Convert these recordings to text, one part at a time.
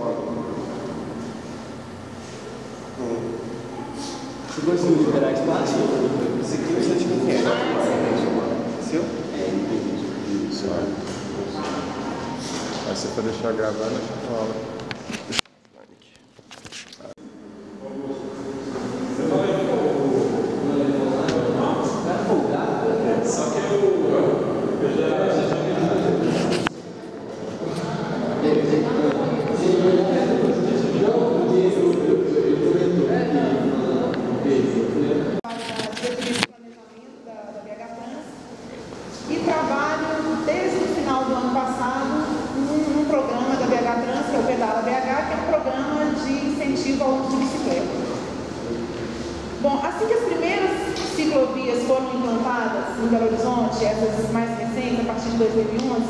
Você conseguiu liberar espaço? Esse aqui eu já te conheço. Seu? Isso, aí se for deixar gravar, a gente fala. E trabalho desde o final do ano passado num programa da BHTrans, que é o Pedala BH, que é um programa de incentivo ao uso de bicicleta. Bom, assim que as primeiras ciclovias foram implantadas em Belo Horizonte, essas mais recentes, a partir de 2011,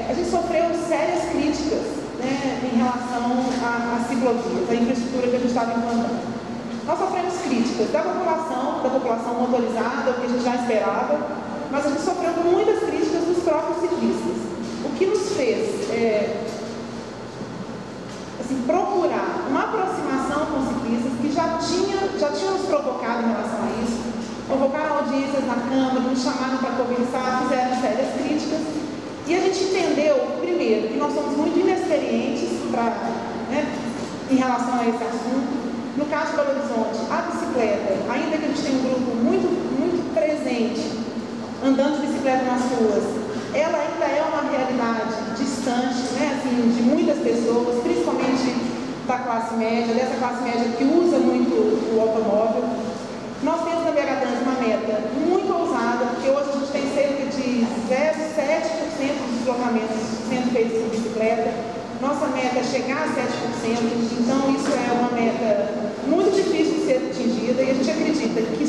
a gente sofreu sérias críticas, né, em relação às ciclovias, à infraestrutura que a gente estava implantando. Nós sofremos críticas da população motorizada, o que a gente já esperava, mas a gente sofreu muitas críticas dos próprios ciclistas. O que nos fez assim, procurar uma aproximação com os ciclistas que já tinham nos provocado em relação a isso, convocaram audiências na Câmara, nos chamaram para conversar, fizeram sérias críticas, e a gente entendeu, primeiro, que nós somos muito inexperientes em relação a esse assunto. No caso de Belo Horizonte, a bicicleta, ainda que a gente tenha um grupo muito presente, andando de bicicleta nas ruas, ela ainda é uma realidade distante, né, assim, de muitas pessoas, principalmente da classe média, dessa classe média que usa muito o automóvel. Nós temos na BHTrans uma meta muito ousada, porque hoje a gente tem cerca de 0,7% dos deslocamentos sendo feitos por bicicleta. Nossa meta é chegar a 7%, então isso é uma meta muito difícil de ser atingida, e a gente acredita que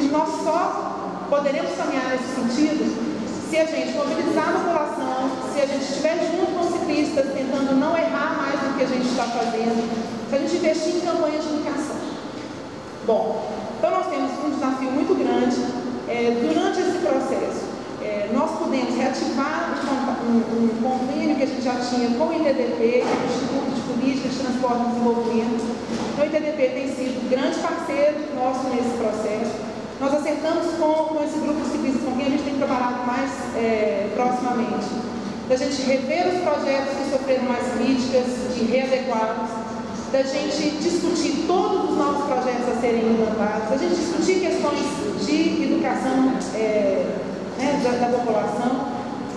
nós só poderemos caminhar nesse sentido se a gente mobilizar a população, se a gente estiver junto com os ciclistas, tentando não errar mais do que a gente está fazendo, se a gente investir em campanhas de educação. Bom, então nós temos um desafio muito grande. Durante esse processo, nós pudemos reativar um convênio que a gente já tinha com o ITDP, o Instituto de Política de Transporte e Desenvolvimento. O ITDP tem sido grande parceiro nosso nesse processo. Nós acertamos com esse grupo de ciclistas com quem a gente tem trabalhado mais proximamente, da gente rever os projetos que sofreram mais críticas, de readequá-los, da gente discutir todos os novos projetos a serem implantados, da gente discutir questões de educação da população,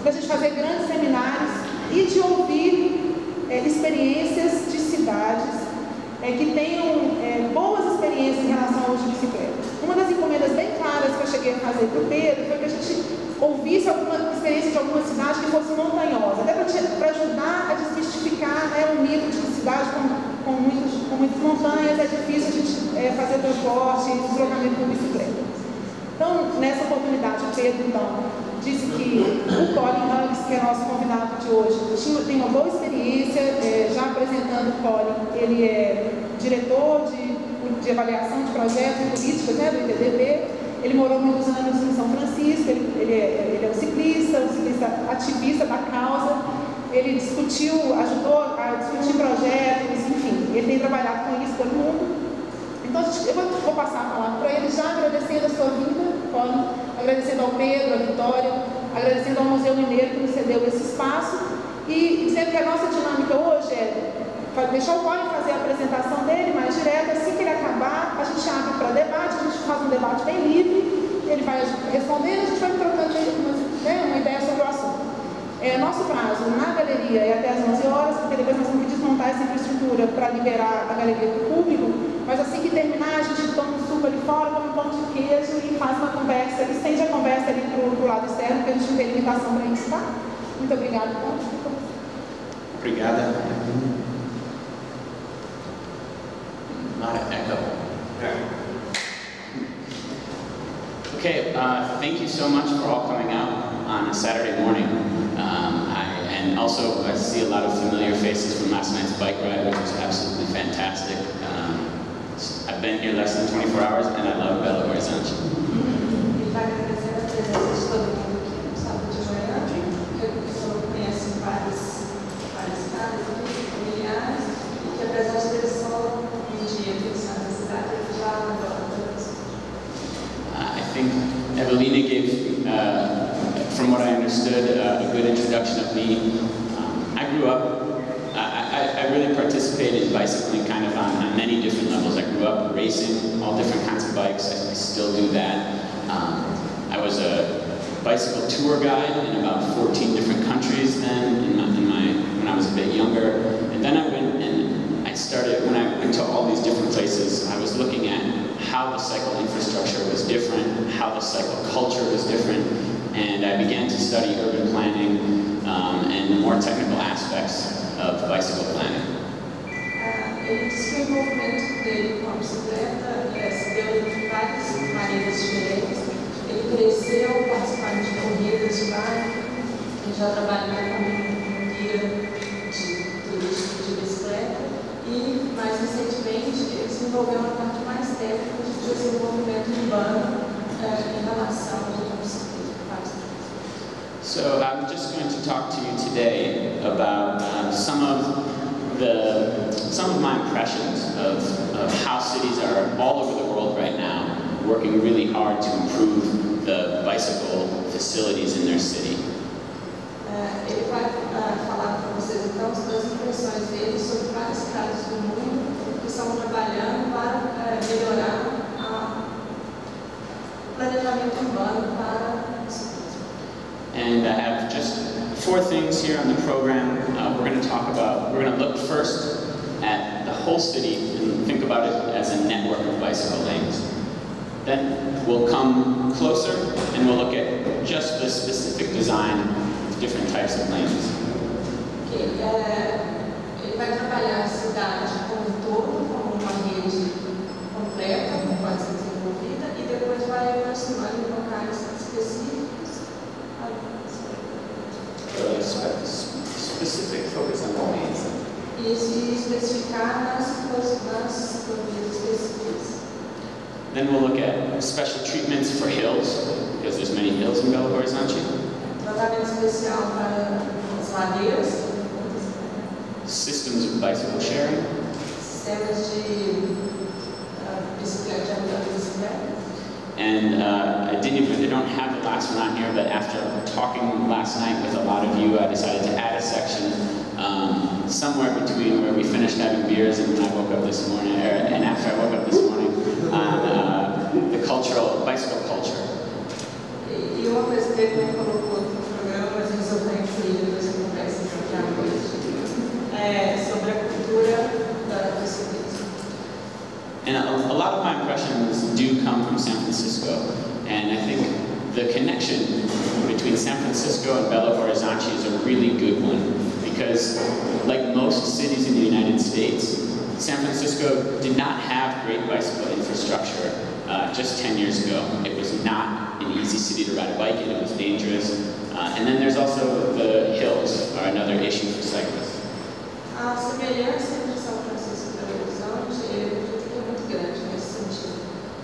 da gente fazer grandes seminários e de ouvir experiências de cidades que tenham boas experiências em relação ao uso de bicicleta. Uma das encomendas bem claras que eu cheguei a fazer para o Pedro foi que a gente ouvisse alguma experiência de alguma cidade que fosse montanhosa, até para ajudar a desmistificar um mito de que cidade com muitas montanhas é difícil a gente fazer transporte e deslocamento por bicicleta. Então, nessa oportunidade, o Pedro, disse que o Colin Hughes, que é nosso convidado de hoje, tem uma boa experiência, já apresentando o Colin. Ele é diretor de avaliação de projetos e políticas, do ITDP. Ele morou muitos anos em São Francisco, ele é um ciclista ativista da causa. Ele ajudou a discutir projetos, enfim, ele tem trabalhado com isso pelo mundo. Então, eu vou passar a palavra para ele, já agradecendo a sua vinda, Colin, agradecendo ao Pedro, à Vitória, agradecendo ao Museu Mineiro que nos cedeu esse espaço, e dizendo que a nossa dinâmica hoje é deixar o Colin fazer a apresentação dele mais direta. Assim que ele acabar, a gente abre para debate, a gente faz um debate bem livre, ele vai respondendo, a gente vai trocando uma ideia sobre o assunto. Nosso prazo na galeria é até às 11 horas, porque depois nós temos que desmontar essa infraestrutura para liberar a galeria para o público, mas assim que terminar, a gente toma um suco ali fora, come um pão de queijo e faz uma conversa, estende a conversa ali para o lado externo, porque a gente não tem limitação para isso, tá? Muito obrigada. Obrigada. Not an echo. Okay, thank you so much for all coming out on a Saturday morning. And also, I see a lot of familiar faces from last night's bike ride, which was absolutely fantastic. I've been here less than 24 hours, and I love Belo Horizonte. Ele vai agradecer a presença de todo mundo aqui no sábado de manhã. Eu conheço várias casas familiares. Alina gave, from what I understood, a good introduction of me. I grew up, I really participated in bicycling kind of on many different levels. I grew up racing all different kinds of bikes. I still do that. I was a bicycle tour guide in about 14 different countries then, when I was a bit younger. And then I went and I started, when I went to all these different places, I was looking at how the cycle infrastructure was different, how the cycle culture was different, and I began to study urban planning and the more technical aspects of bicycle planning. Ele disse que o envolvimento dele com a bicicleta se deu de várias maneiras diferentes. Ele cresceu participando de corridas de bike, ele já trabalhou como guia turístico de bicicleta e, mais recentemente, ele se envolveu na parte mais técnica de desenvolvimento urbano em relação à bicicleta. So I'm just going to talk to you today about some of my impressions of how cities are all over the world right now working really hard to improve the bicycle facilities in their city. Ele vai falar para vocês então das impressões dele sobre várias cidades do mundo que estão trabalhando para melhorar o planejamento urbano para bicicletas. And I have just 4 things here on the program. We're going to look first at the whole city and think about it as a network of bicycle lanes. Then we'll come closer and we'll look at just the specific design of different types of lanes. Ele vai trabalhar a cidade como um todo, como uma rede completa, que pode ser desenvolvida, e depois vai aproximando em locais específicos. Specific focus on the lanes. E especificar nas ciclovias específicas. Then we'll look at special treatments for hills, because there's many hills in Belo Horizonte. Tratamento especial para as ladeiras. Systems of bicycle sharing. Sistemas de bicicleta, de bicicleta. And I don't have the last one on here, but after talking last night with a lot of you, I decided to add a section somewhere between where we finished having beers and when I woke up this morning, and after I woke up this morning, on the bicycle culture. E uma coisa que ele não colocou no programa, mas a gente só está incluído depois da conversa aqui à noite, sobre a cultura da bicicleta. And a lot of my impressions do come from San Francisco, and I think the connection between San Francisco and Belo Horizonte is a really good one, because like most cities in the United States, San Francisco did not have great bicycle infrastructure just 10 years ago. It was not an easy city to ride a bike in, it was dangerous. And then there's also the hills are another issue for cyclists. A semelhança entre São Francisco e Belo Horizonte, é muito grande nesse sentido.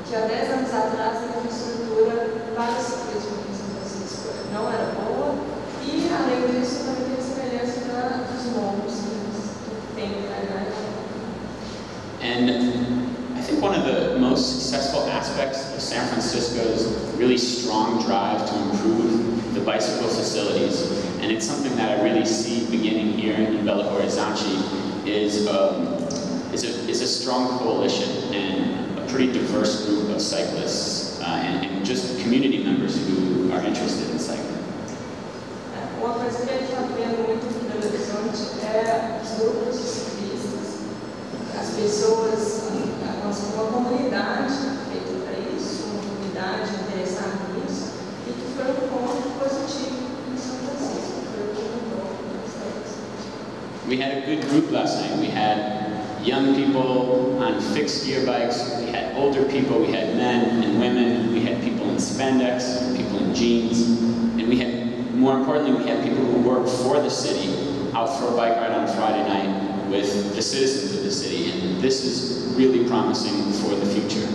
Que há 10 anos atrás a infraestrutura para o ciclismo em São Francisco não era boa, e além disso também tem a semelhança dos morros que tem na And I think one of the most successful aspects of San Francisco's really strong drive to improve the bicycle facilities, and it's something that I really see beginning here in Belo Horizonte, is a strong coalition and a pretty diverse group of cyclists and just community members who are interested in cycling. Uma coisa que a gente está vendo muito aqui no Belo Horizonte é os grupos de ciclistas, as pessoas, uma comunidade feita para isso, uma comunidade interessada nisso, e que foi um ponto positivo em São Francisco, foi o que mudou na cidade. We had a good group last night. We had young people on fixed gear bikes, we had older people, we had men and women, we had people in spandex, people in jeans, and we had, more importantly, we had people who worked for the city out for a bike ride on a Friday night with the citizens of the city, and this is really promising for the future.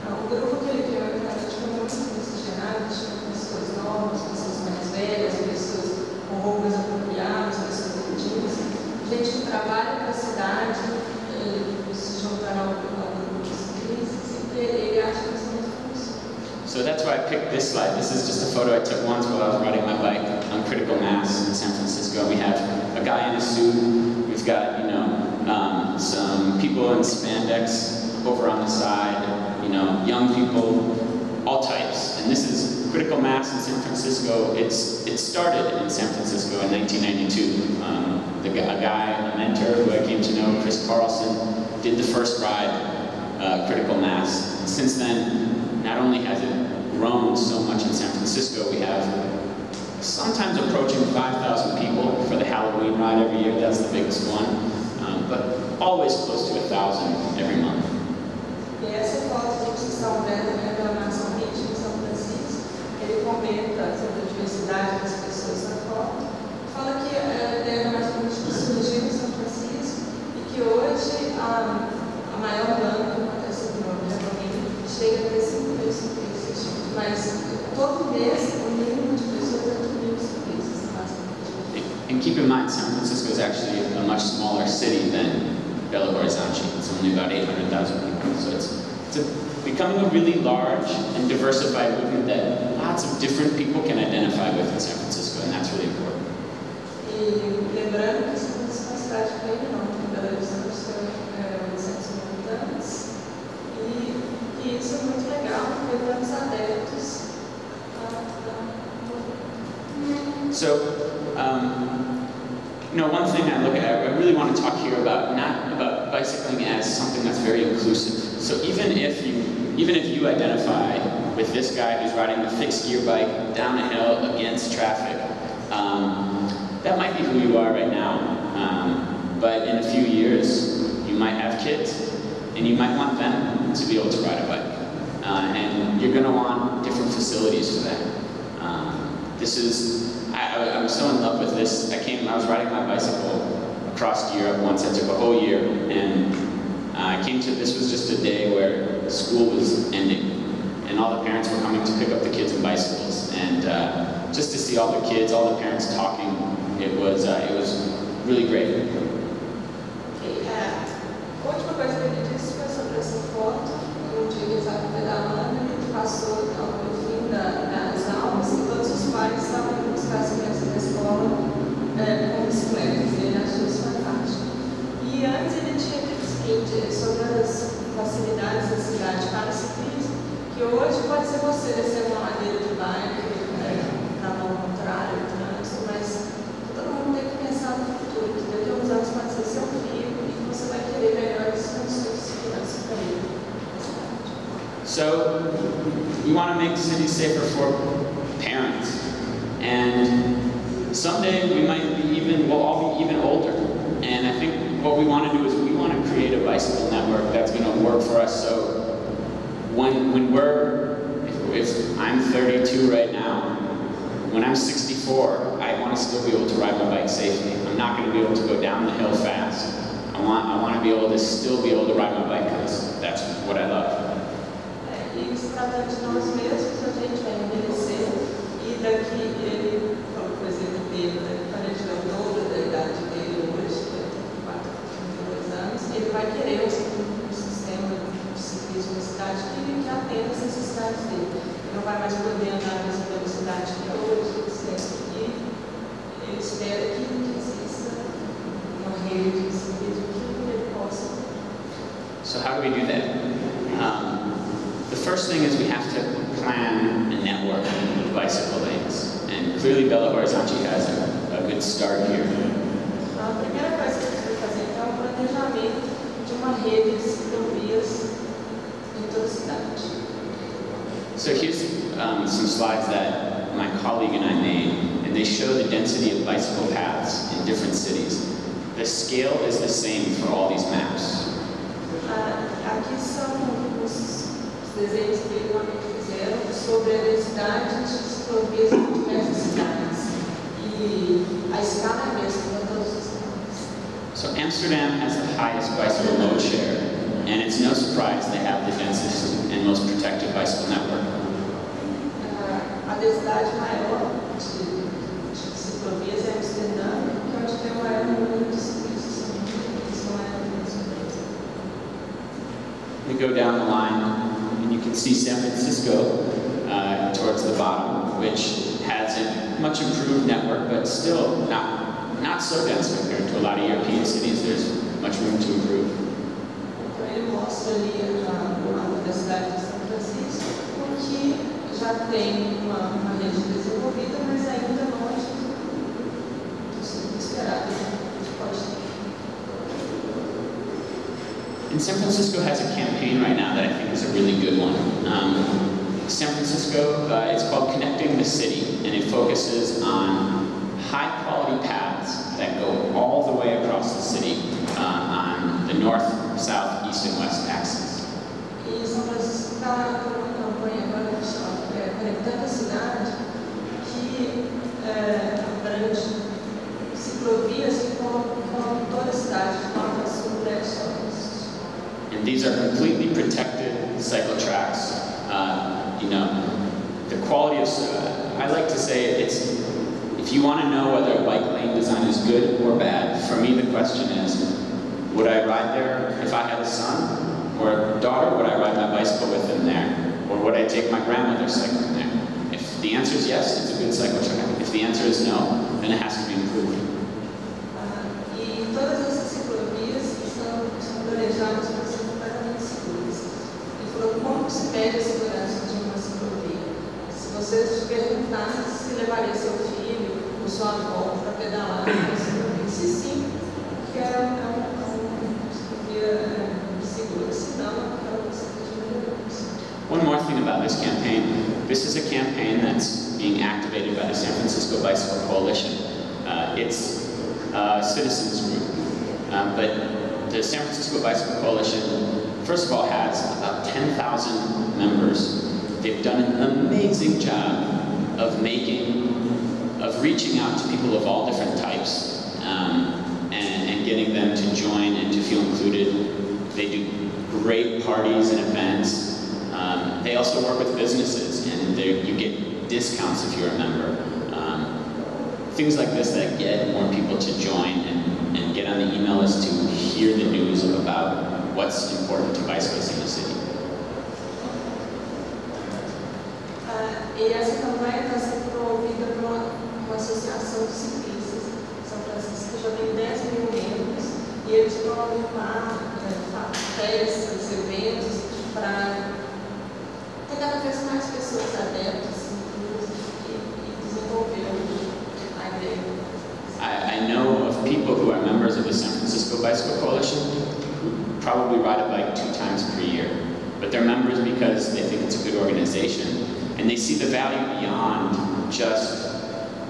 O grupo que ele criou era muito miscigenado, tinha pessoas novas, pessoas mais velhas, pessoas com roupas apropriadas, pessoas jeans, gente que trabalha para a cidade, se juntaram ao grupo de ciclistas, e ele acha que são as funções. So that's why I picked this slide. This is just a photo I took once while I was riding my bike on critical mass in San Francisco. We have a guy in a suit. We've got, you know, some people in spandex over on the side, you know, young people, all types. And this is critical mass in San Francisco. It started in San Francisco in 1992. A mentor who I came to know, Chris Carlson, did the first ride, critical mass. Since then, not only has it grown so much in San Francisco, we have sometimes approaching 5,000 people for the Halloween ride every year. That's the biggest one, but always close to 1,000 every month. E essa foto que vocês estão vendo é da Nação Ritmo em São Francisco. Ele comenta sobre a diversidade das pessoas na foto. Fala que a ideia da Nação Ritmo surgiu em São Francisco e que hoje a maior banda que acontece no Desenvolvimento chega a ter 5 mil ciclistas, mas todo mês o mínimo de pessoas é 8 mil ciclistas na Nação Ritmo. And keep in mind, San Francisco is actually a much smaller city than Belo Horizonte. It's only about 800,000 people, so it's becoming a really large and diversified movement that lots of different people can identify with in San Francisco, and that's really important. E lembrando que São Francisco é uma cidade bem enorme, em Belo Horizonte tem 800 mil habitantes, e isso é muito legal, porque estamos abertos So, you know, one thing I look at, I really want to talk here about, not about bicycling as something that's very inclusive. So even if you identify with this guy who's riding the fixed gear bike down a hill against traffic, that might be who you are right now. But in a few years, you might have kids, and you might want them to be able to ride a bike. And you're going to want different facilities for that. I'm so in love with this. I was riding my bicycle across Europe once. I took a whole year, and this was just a day where school was ending, and all the parents were coming to pick up the kids and bicycles. And just to see all the kids, all the parents talking, it was really great. A última coisa que ele disse foi sobre essa foto, um dia que ele estava pedalando, ele passou no fim das aulas e todos os pais estavam indo buscar as crianças na escola com bicicletas, e ele achou isso fantástico. E antes ele tinha dito o seguinte, sobre as facilidades da cidade para o ciclismo, que hoje pode ser você descendo uma ladeira de bike, na mão contrária, o trânsito, mas todo mundo tem que pensar no futuro, que daqui a uns anos pode ser seu filho e que você vai querer melhores condições de segurança para ele. So, we want to make cities safer for parents, and someday we'll all be even older, and I think what we want to do is we want to create a bicycle network that's going to work for us, so if I'm 32 right now, when I'm 64, I want to still be able to ride my bike safely. I'm not going to be able to go down the hill fast. I want to be able to still be able to ride my bike because that's what I love. E se tratando de nós mesmos, a gente vai envelhecer e daqui ele, como por exemplo, quando ele tiver o dobro da idade dele hoje, que é 32 anos, ele vai querer um sistema de ciclismo na cidade que atenda as necessidades dele. Ele não vai mais poder andar na mesma velocidade que é hoje, etc. E ele espera que exista uma rede de ciclismo que ele possa. So how do we do that? The first thing is we have to plan a network of bicycle lanes, and clearly Belo Horizonte has a good start here. A primeira coisa que a gente vai fazer então é o planejamento de uma rede de ciclovias em toda a cidade. So here's some slides that my colleague and I made, and they show the density of bicycle paths in different cities. The scale is the same for all these maps. Aqui são os desenhos que eles fizeram sobre a densidade de ciclovias em diversas cidades. E a escala é a mesma para todos os estados. So Amsterdam has the highest bicycle load share, and it's no surprise they have the densest and most protected bicycle network. A densidade maior de ciclovias é Amsterdã, que é onde tem o maior número de ciclistas. We go down the line, and you can see San Francisco towards the bottom, which has a much improved network, but still not so dense compared to a lot of European cities. There's much room to improve. Então ele mostra ali a Universidade de São Francisco, que já tem uma rede desenvolvida, mas ainda longe do esperado. And San Francisco has a campaign right now that I think is a really good one. San Francisco, it's called Connecting the City, and it focuses on high-quality paths that go all the way across the city on the north, south, east, and west axis. E São Francisco está com uma campanha agora que chama Conectando a Cidade, que abrange ciclovias que formam toda a cidade, de norte a sul, leste a oeste. And these are completely protected cycle tracks. You know, the quality of, I like to say it's, if you want to know whether a bike lane design is good or bad, for me the question is, would I ride there if I had a son or a daughter? Would I ride my bicycle with them there? Or would I take my grandmother cycling there? If the answer is yes, it's a good cycle track. If the answer is no, then it has to be improved. E todas essas ciclovias são planejadas para ser completamente seguras. E falou como se mede a segurança de uma ciclovia. Se você se perguntar se levaria seu filho ou sua avó para pedalar na ciclovia, se sim, que é uma ciclovia segura, se não, você One more thing about this campaign. This is a campaign that's being activated by the San Francisco Bicycle Coalition. It's a citizens group, but the San Francisco Bicycle Coalition, first of all, has about 10,000 members. They've done an amazing job of reaching out to people of all different types and getting them to join and to feel included. They do great parties and events. They also work with businesses, and you get discounts if you're a member. Things like this that get more people to join and get on the email list to hear the news about what's important to bicyclists in the city. E essa campanha está sendo promovida por uma associação de ciclistas. São Francisco já tem 10 mil membros e eles promovem festas, eventos para ter cada vez mais pessoas adeptas e desenvolver a ideia. I know of people who are members of the San Francisco Bicycle Coalition who probably ride a bike 2 times per year, but they're members because they think it's a good organization. And they see the value beyond just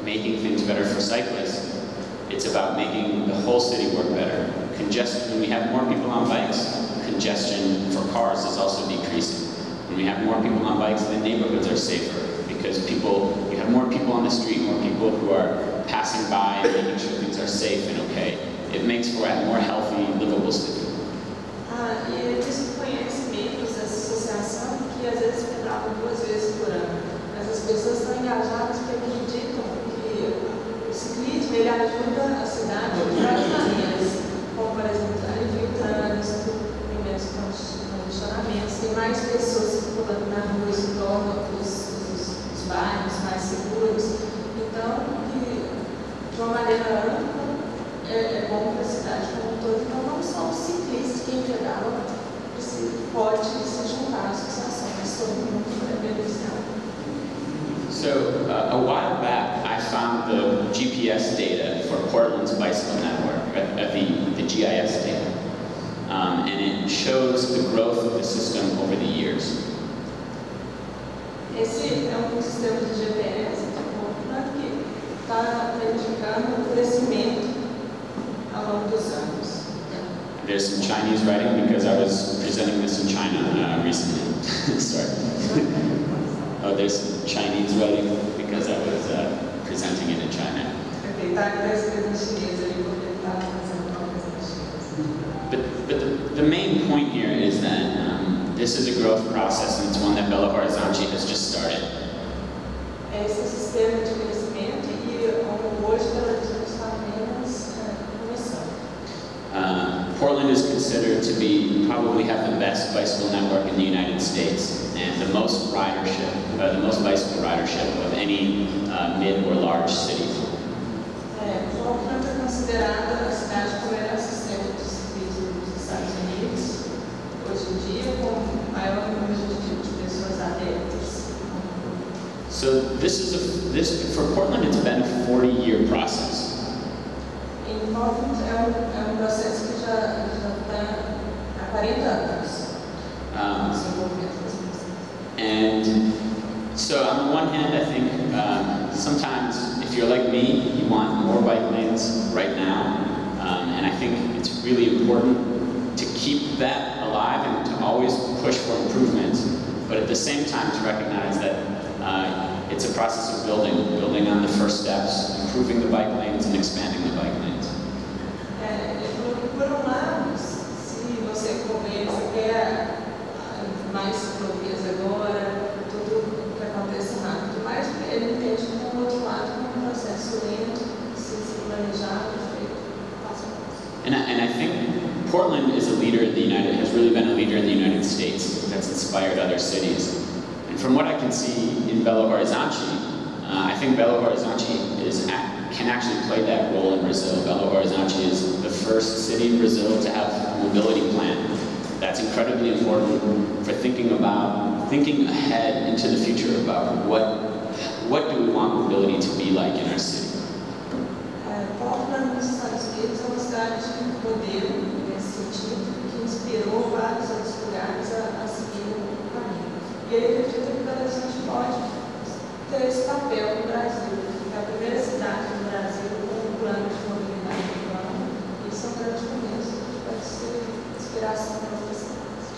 making things better for cyclists. It's about making the whole city work better. When we have more people on bikes, congestion for cars is also decreasing. When we have more people on bikes, the neighborhoods are safer because you have more people on the street, more people who are passing by and making sure things are safe and okay. It makes for a more healthy, livable city. E eles conhecem membros dessa associação que às vezes pedalam 2 vezes por ano. Mas as pessoas estão engajadas porque acreditam que o ciclismo ele ajuda a cidade de várias maneiras, como por exemplo alivia o trânsito, menos congestionamentos, tem mais pessoas circulando na rua, isso torna os bairros mais seguros. Então, de uma maneira ampla, é bom para a cidade como um todo. Então, não só os ciclistas que pedalam pode se juntar à associação, mas todo mundo é beneficiado. So, a while back, I found the GPS data for Portland's bicycle network, the GIS data, and it shows the growth of the system over the years. Esse é sistema de GPS de Portland que está indicando o crescimento ao longo dos anos. There's some Chinese writing because I was presenting this in China recently. Sorry. Oh, there's some Chinese writing because I was presenting it in China. But the main point here is that this is a growth process, and it's one that Belo Horizonte has just started. Esse sistema de crescimento e hoje Belo Horizonte está apenas começando. Portland is considered to be probably have the best bicycle network in the United States and the most ridership, the most bicycle ridership of any mid or large city. Portland é considerada a cidade com o melhor sistema de ciclismo dos Estados Unidos, hoje em dia, com o maior número de pessoas adeptas. So for Portland, it's been a 40-year process. Em Portland é processo que já está há 40 anos. And so on the one hand, I think sometimes if you're like me, you want more bike lanes right now. And I think it's really important to keep that alive and to always push for improvement, but at the same time to recognize that it's a process of building on the first steps, improving the bike lanes and expanding the bike lanes. Por lado, se você quer mais ciclovias agora, tudo que aconteça rápido, mas ele entende que do outro lado é um processo lento, se planejado, feito passo a passo. And I think Portland is a leader in the has really been a leader in the United States that's inspired other cities. And from what I can see in Belo Horizonte, I think Belo Horizonte can actually play that role in Brazil. Belo Horizonte is the first city in Brazil to have a mobility plan. That's incredibly important for thinking ahead into the future about what do we want mobility to be like in our city. Portland, nos Estados Unidos, é uma cidade modelo nesse sentido, que inspirou vários outros lugares a seguir o caminho. E ele acredita que Belo Horizonte pode ter esse papel no Brasil. É a primeira cidade do Brasil com um plano de mobilidade urbana. Isso é um grande começo, pode ser inspiração para outras cidades.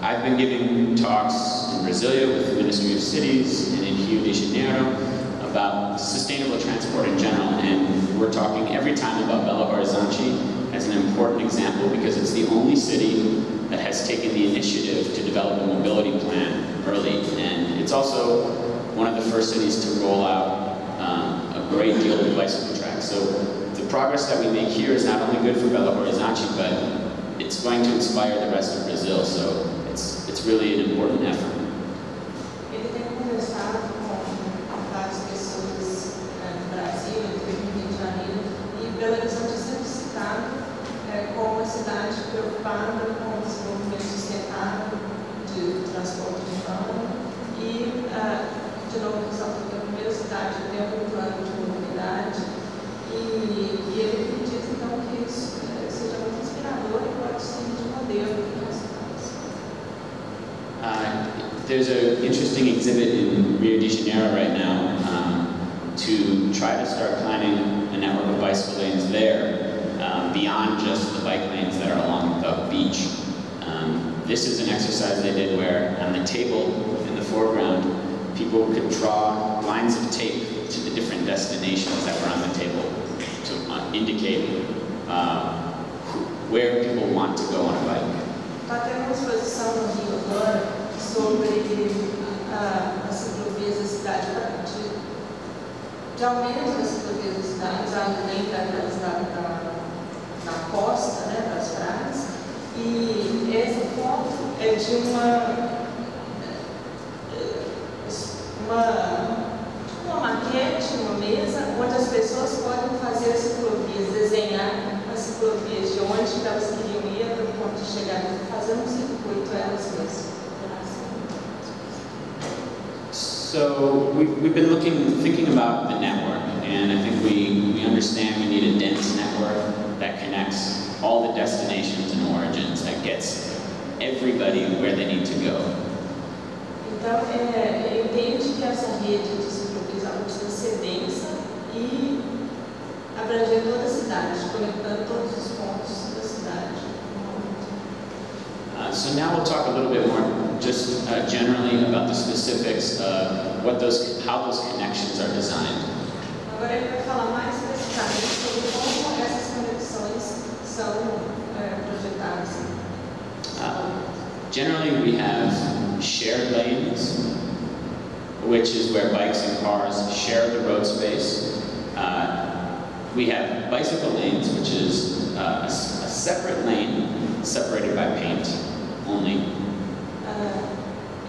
I've been giving talks in Brasilia with the Ministry of Cities and in Rio de Janeiro about sustainable transport in general, and we're talking every time about Belo Horizonte as an important example because it's the only city that has taken the initiative to develop a mobility plan early, and it's also one of the first cities to roll out a great deal of bicycle tracks. So the progress that we make here is not only good for Belo Horizonte, but it's going to inspire the rest of Brazil, so it's really an important effort. Ele tem conversado com várias pessoas no Brasil, no Rio de Janeiro, e Belo Horizonte é sempre citado como uma cidade preocupada com o desenvolvimento sustentável de transporte urbano e, de novo, ressaltando que é a primeira cidade que tem um plano de mobilidade e ele acredita então que isso seja muito inspirador e pode ser de modelo para as cidades. There's an interesting exhibit in Rio de Janeiro right now to try to start planning a network of bicycle lanes there beyond just the bike lanes that are along the beach. This is an exercise they did where on the table in the foreground, people could draw lines of tape to the different destinations that were on the table to indicate where people want to go on a bike. Está tendo uma exposição no Rio agora sobre as ciclovias da cidade, de aumento das ciclovias da cidade, além daquelas na costa, né, das praias. E essa foto é de uma maquete, uma mesa, onde as pessoas podem fazer as ciclovias, desenhar as ciclovias de onde elas queriam ir para o ponto de chegada, fazer um circuito elas mesmas. So we've been thinking about the network, and I think we understand we need a dense network that connects all the destinations and origins, that gets everybody where they need to go. Então, ele entende que essa rede de ciclovias precisa ser densa e abranger toda a cidade, conectando todos os pontos da cidade. So now we'll talk a little bit more just generally about the specifics of how those connections are designed. Agora ele vai falar mais especificamente sobre como essas conexões são projetadas. Generally we have shared lanes, which is where bikes and cars share the road space. We have bicycle lanes, which is a separate lane separated by paint only.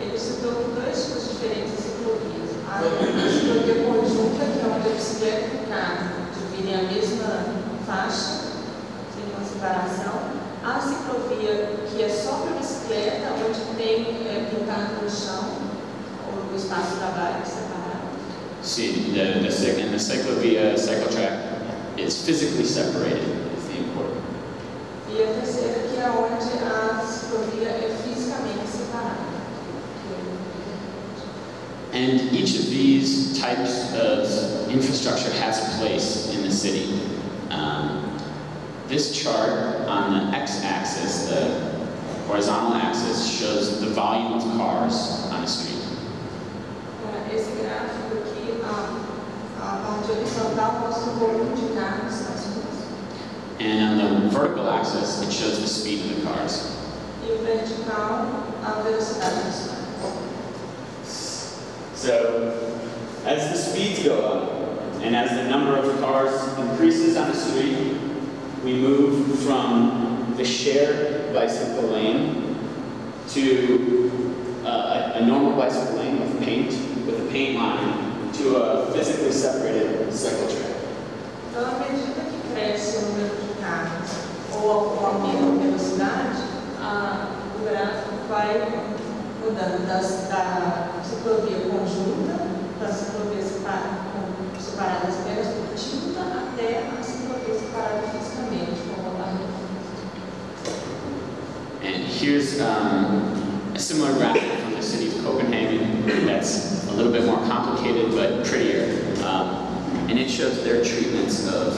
Ele citou dois tipos diferentes de ciclovias. A ciclovia conjunta, que é onde a bicicleta e o carro dividem a mesma faixa, sem uma separação. A ciclovia que é só para bicicleta, onde tem pintado no chão, o espaço da bike separado. See, the cyclovia, cycle track is physically separated, is the important. E a terceira que é onde a ciclovia é fisicamente separada. And each of these types of infrastructure has a place in the city. This chart on the x-axis, the horizontal axis, shows the volume of cars on a street. Esse gráfico aqui, a parte horizontal mostra o volume de carros nas ruas. And on the vertical axis, it shows the speed of the cars. E o vertical, a velocidade dos carros. So, as the speeds go up, and as the number of cars increases on the street, we move from the shared bicycle lane to a normal bicycle lane with a paint line, to a physically separated cycle track. Então, à medida que cresce o número de carros ou aumenta a velocidade, o gráfico vai mudando da ciclovia conjunta para a ciclovia separadas apenas por tinta até a ciclovia separada fisicamente, como a And here's a similar graphic from the city of Copenhagen that's a little bit more complicated but prettier. And it shows their treatments of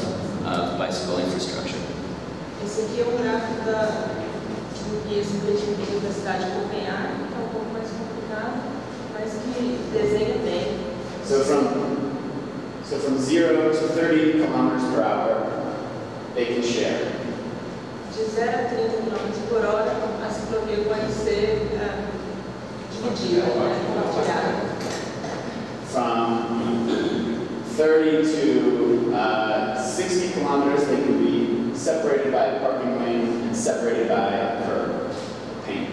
bicycle infrastructure. Esse aqui é gráfico do guia simplesmente da cidade de Copenhague, que é pouco mais complicado, mas que desenha bem. So from 0 to 30 kilometers per hour, they can share. De 0 a 30 km por hora, a ciclovia pode ser dividida, compartilhada. From 30 to 60 kilometers, they can be separated by a parking lane and separated by a curb, paint.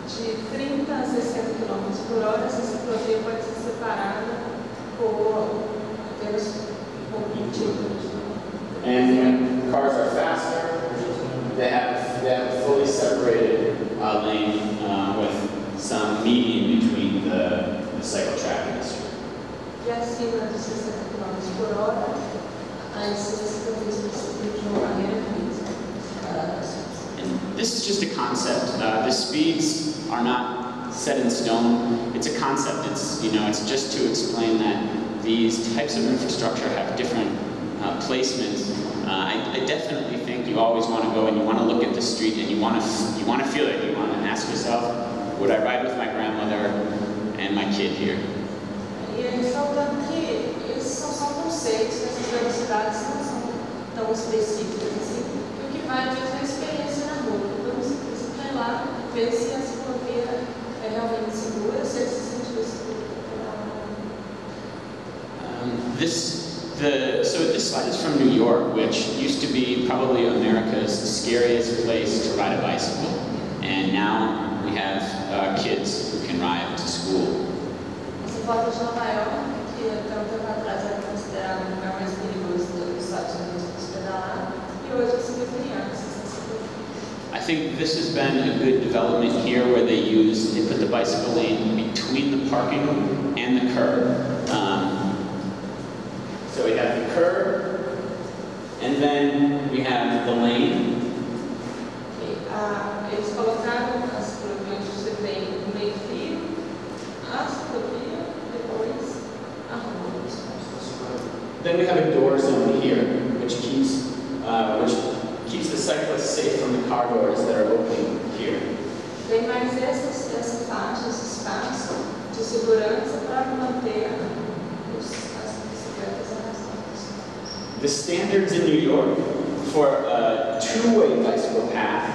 De 30 a 60 km por hora, essa ciclovia pode ser separada por apenas tinta. And when cars are faster, they have a fully separated lane with some median between the cycle track and the street. E acima de 60 km por hora, as ciclovias precisam de uma barreira física. And this is just a concept. The speeds are not set in stone. It's a concept. It's just to explain that these types of infrastructure have different placements. I definitely think you always want to go and you want to look at the street and you want to feel it. You want to ask yourself, would I ride with my grandmother and my kid here? E ressaltando que esses são só conceitos, que essas velocidades não são tão específicas assim, e o que vale mesmo é a experiência na rua. Então você vai lá ver se a ciclovia é realmente segura, se ele se sente seguro. So this slide is from New York, which used to be probably America's scariest place to ride a bicycle. And now we have kids who can ride to school. Essa foto de Nova York, que até um tempo atrás era considerado o lugar mais perigoso dos Estados Unidos para pedalar, e hoje você vê crianças. I think this has been a good development here where they put the bicycle lane between the parking and the curb. So we have the curb, and then we have the lane. Eles colocaram a ciclovia onde você tem o meio-fio, a ciclovia, depois a rua. Then we have a door zone here, which keeps the cyclists safe from the car doors that are open here. Tem mais essa faixa, esse espaço de segurança para manter as bicicletas arrastadas. The standards in New York for a two-way bicycle path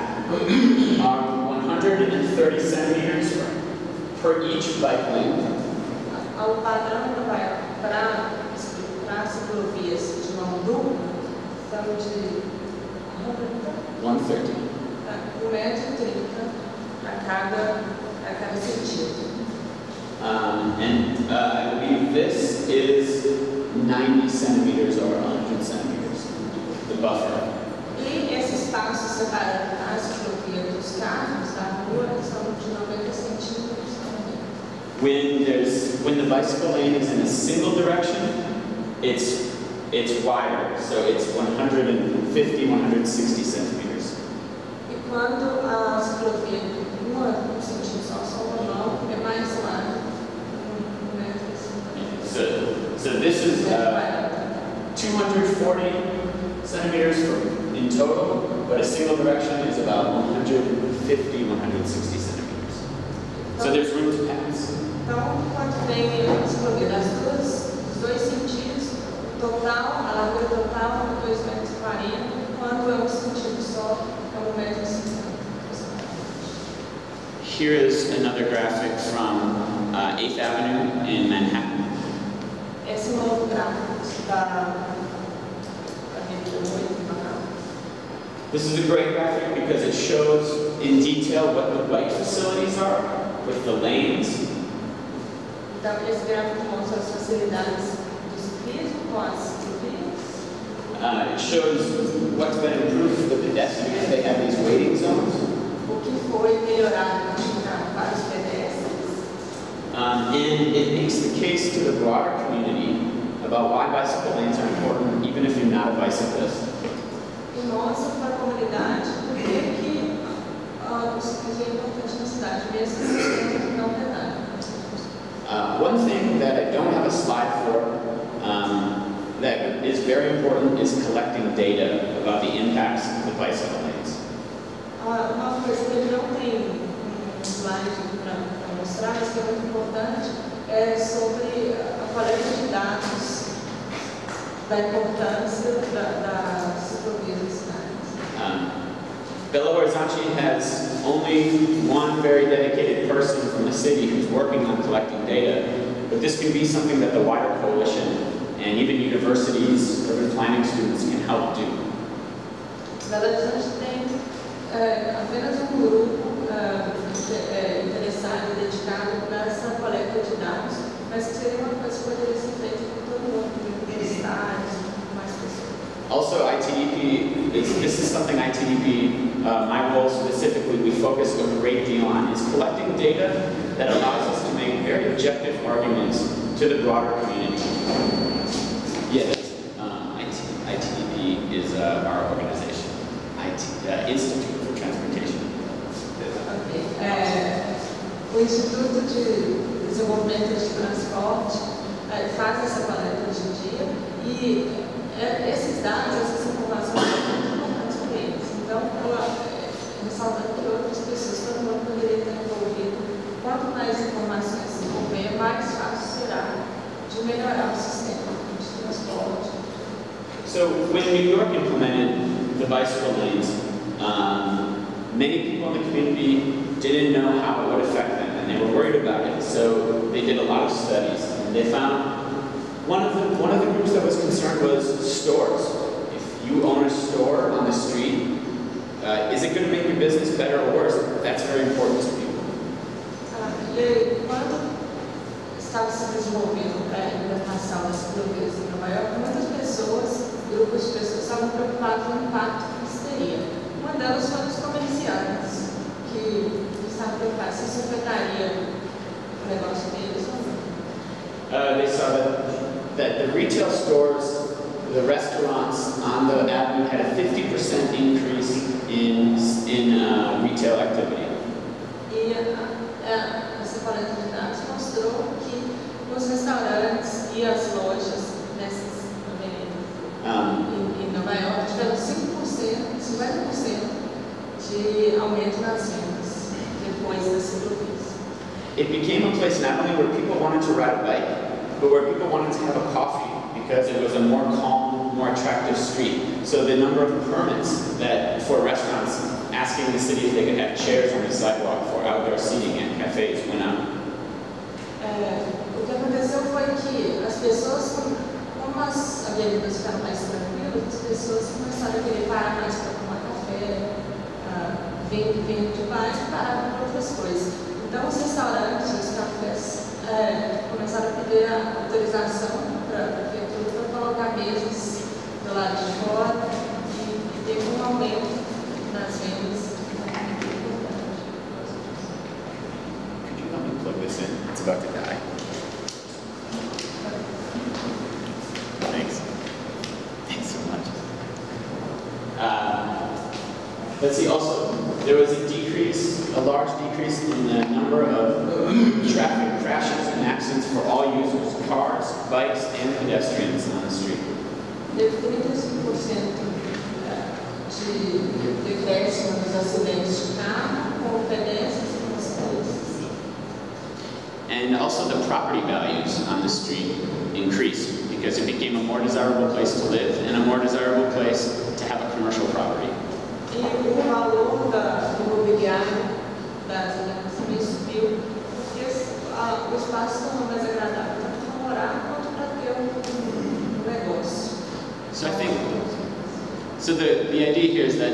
are 130 centimeters per each bike lane. O padrão para ciclovias de mão dupla são de 130. 1,30 m a cada sentido. And I believe this is 90 centimeters or 100 centimeters, the buffer. E esse espaço separando a ciclovia dos carros da rua são de 90 centímetros também. When the bicycle lane is in a single direction, it's wider, so it's 150, 160 centimeters. E quando a ciclovia em sentido só uma mão, é mais largo, 1,50 m. So this is 240 centimeters in total, but a single direction is about 150, 160 centimeters. So there's room to pass. Então, quando vem a ciclovia dos dois sentidos, a largura total é 2,40 m, quando é um sentido só, é 1,50 m. Here is another graphic from 8th Avenue in Manhattan. Esse é um outro gráfico da Avenida 8 em Manhattan. This is a great graphic because it shows in detail what the bike facilities are with the lanes. Então, esse gráfico mostra as facilidades do ciclismo com as ciclovias. It shows what's been improved for the pedestrians. They have these waiting zones. O que foi melhorado para os pedestres. And it makes the case to the broader community about why bicycle lanes are important, even if you're not a bicyclist. E mostra para a comunidade por que o ciclismo é importante na cidade, mesmo se você não pedala. One thing that I don't have a slide for that is very important is collecting data about the impacts of the bicycle lanes. Uma coisa que ele não tem slide para mostrar, mas que é muito importante, é sobre a coleta de dados da importância da ciclovia das cidades. Belo Horizonte has only one very dedicated person from the city who's working on collecting data, but this can be something that the wider coalition and even universities, urban planning students can help do. Belo Horizonte tem apenas grupo interessado e dedicado para essa coleta de dados, mas que seria uma coisa que poderia ser feita por todo mundo, universitários, mais pessoas. Also, ITDP, this is something ITDP, my role specifically, we focus a great deal on, is collecting data that allows us to make very objective arguments to the broader community. Yes, ITDP is our organization, Institute for Transportation. O Instituto de Desenvolvimento de Transporte faz essa coleta hoje em dia e esses dados, essas informações são muito importantes para eles. Então, ressaltando que outras pessoas, todo mundo poderia estar envolvido. Quanto mais informações se envolver, mais fácil será de melhorar o sistema de transporte. So, when New York implemented the bicycle lanes, many people in the community didn't know how it would affect them, and they were worried about it. So they did a lot of studies, and they found one of the groups that was concerned was stores. If you own a store on the street, is it going to make your business better or worse? That's very important to people. E quando estava se desenvolvendo a implementação das ciclovias em Nova York, muitas pessoas, grupos de pessoas, estavam preocupados com o impacto que isso teria. Uma delas foram os comerciantes, que estavam preocupados se isso afetaria o negócio deles ou não. They saw that the retail stores, the restaurants on the avenue had a 50% increase in retail activity. E essa coleta de dados mostrou que os restaurantes e as lojas nessas avenidas em Nova York tiveram 50% de aumento nas vendas depois das ciclovias. It became a place not only where people wanted to ride a bike, but where people wanted to have a coffee because it was a more calm, more attractive street. So the number of permits for restaurants asking the city if they could have chairs on the sidewalk for outdoor seating at cafes went up. O que aconteceu foi que as pessoas, como as avenidas ficaram mais tranquilas, as pessoas começaram a querer parar mais para tomar café, vindo de baixo e paravam para outras coisas. Então, os restaurantes, os cafés, começaram a pedir a autorização para a prefeitura para colocar mesas do lado de fora e teve um aumento nas vendas. Could you help me plug this in? It's about to die. Thanks. Thanks so much. Let's see, also, there was a large decrease in the number of traffic crashes and accidents for all users, cars, bikes, and pedestrians on the street. Teve 35% de decréscimo nos acidentes de carro, com pedestres e com ciclistas. And also the property values on the street increased because it became a more desirable place to live and a more desirable place to have a commercial property. E o valor da imobiliária das unidades também subiu, porque o espaço tornou mais agradável tanto para morar quanto para ter um negócio. So I think, the idea here is that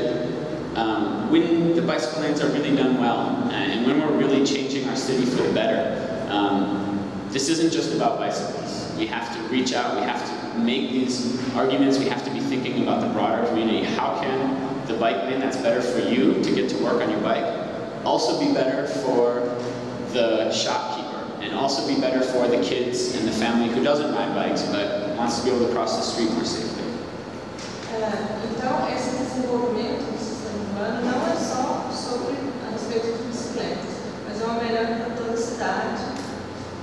when the bicycle lanes are really done well, and when we're really changing our city for the better, this isn't just about bicycles. We have to reach out, we have to make these arguments, we have to be thinking about the broader community. How can the bike lane that's better for you to get to work on your bike also be better for the shopkeeper, and also be better for the kids and the family who doesn't ride bikes but wants to be able to cross the street more safely? Então, esse desenvolvimento do sistema urbano não é só sobre a respeito de bicicletas, mas é uma melhora para toda a cidade,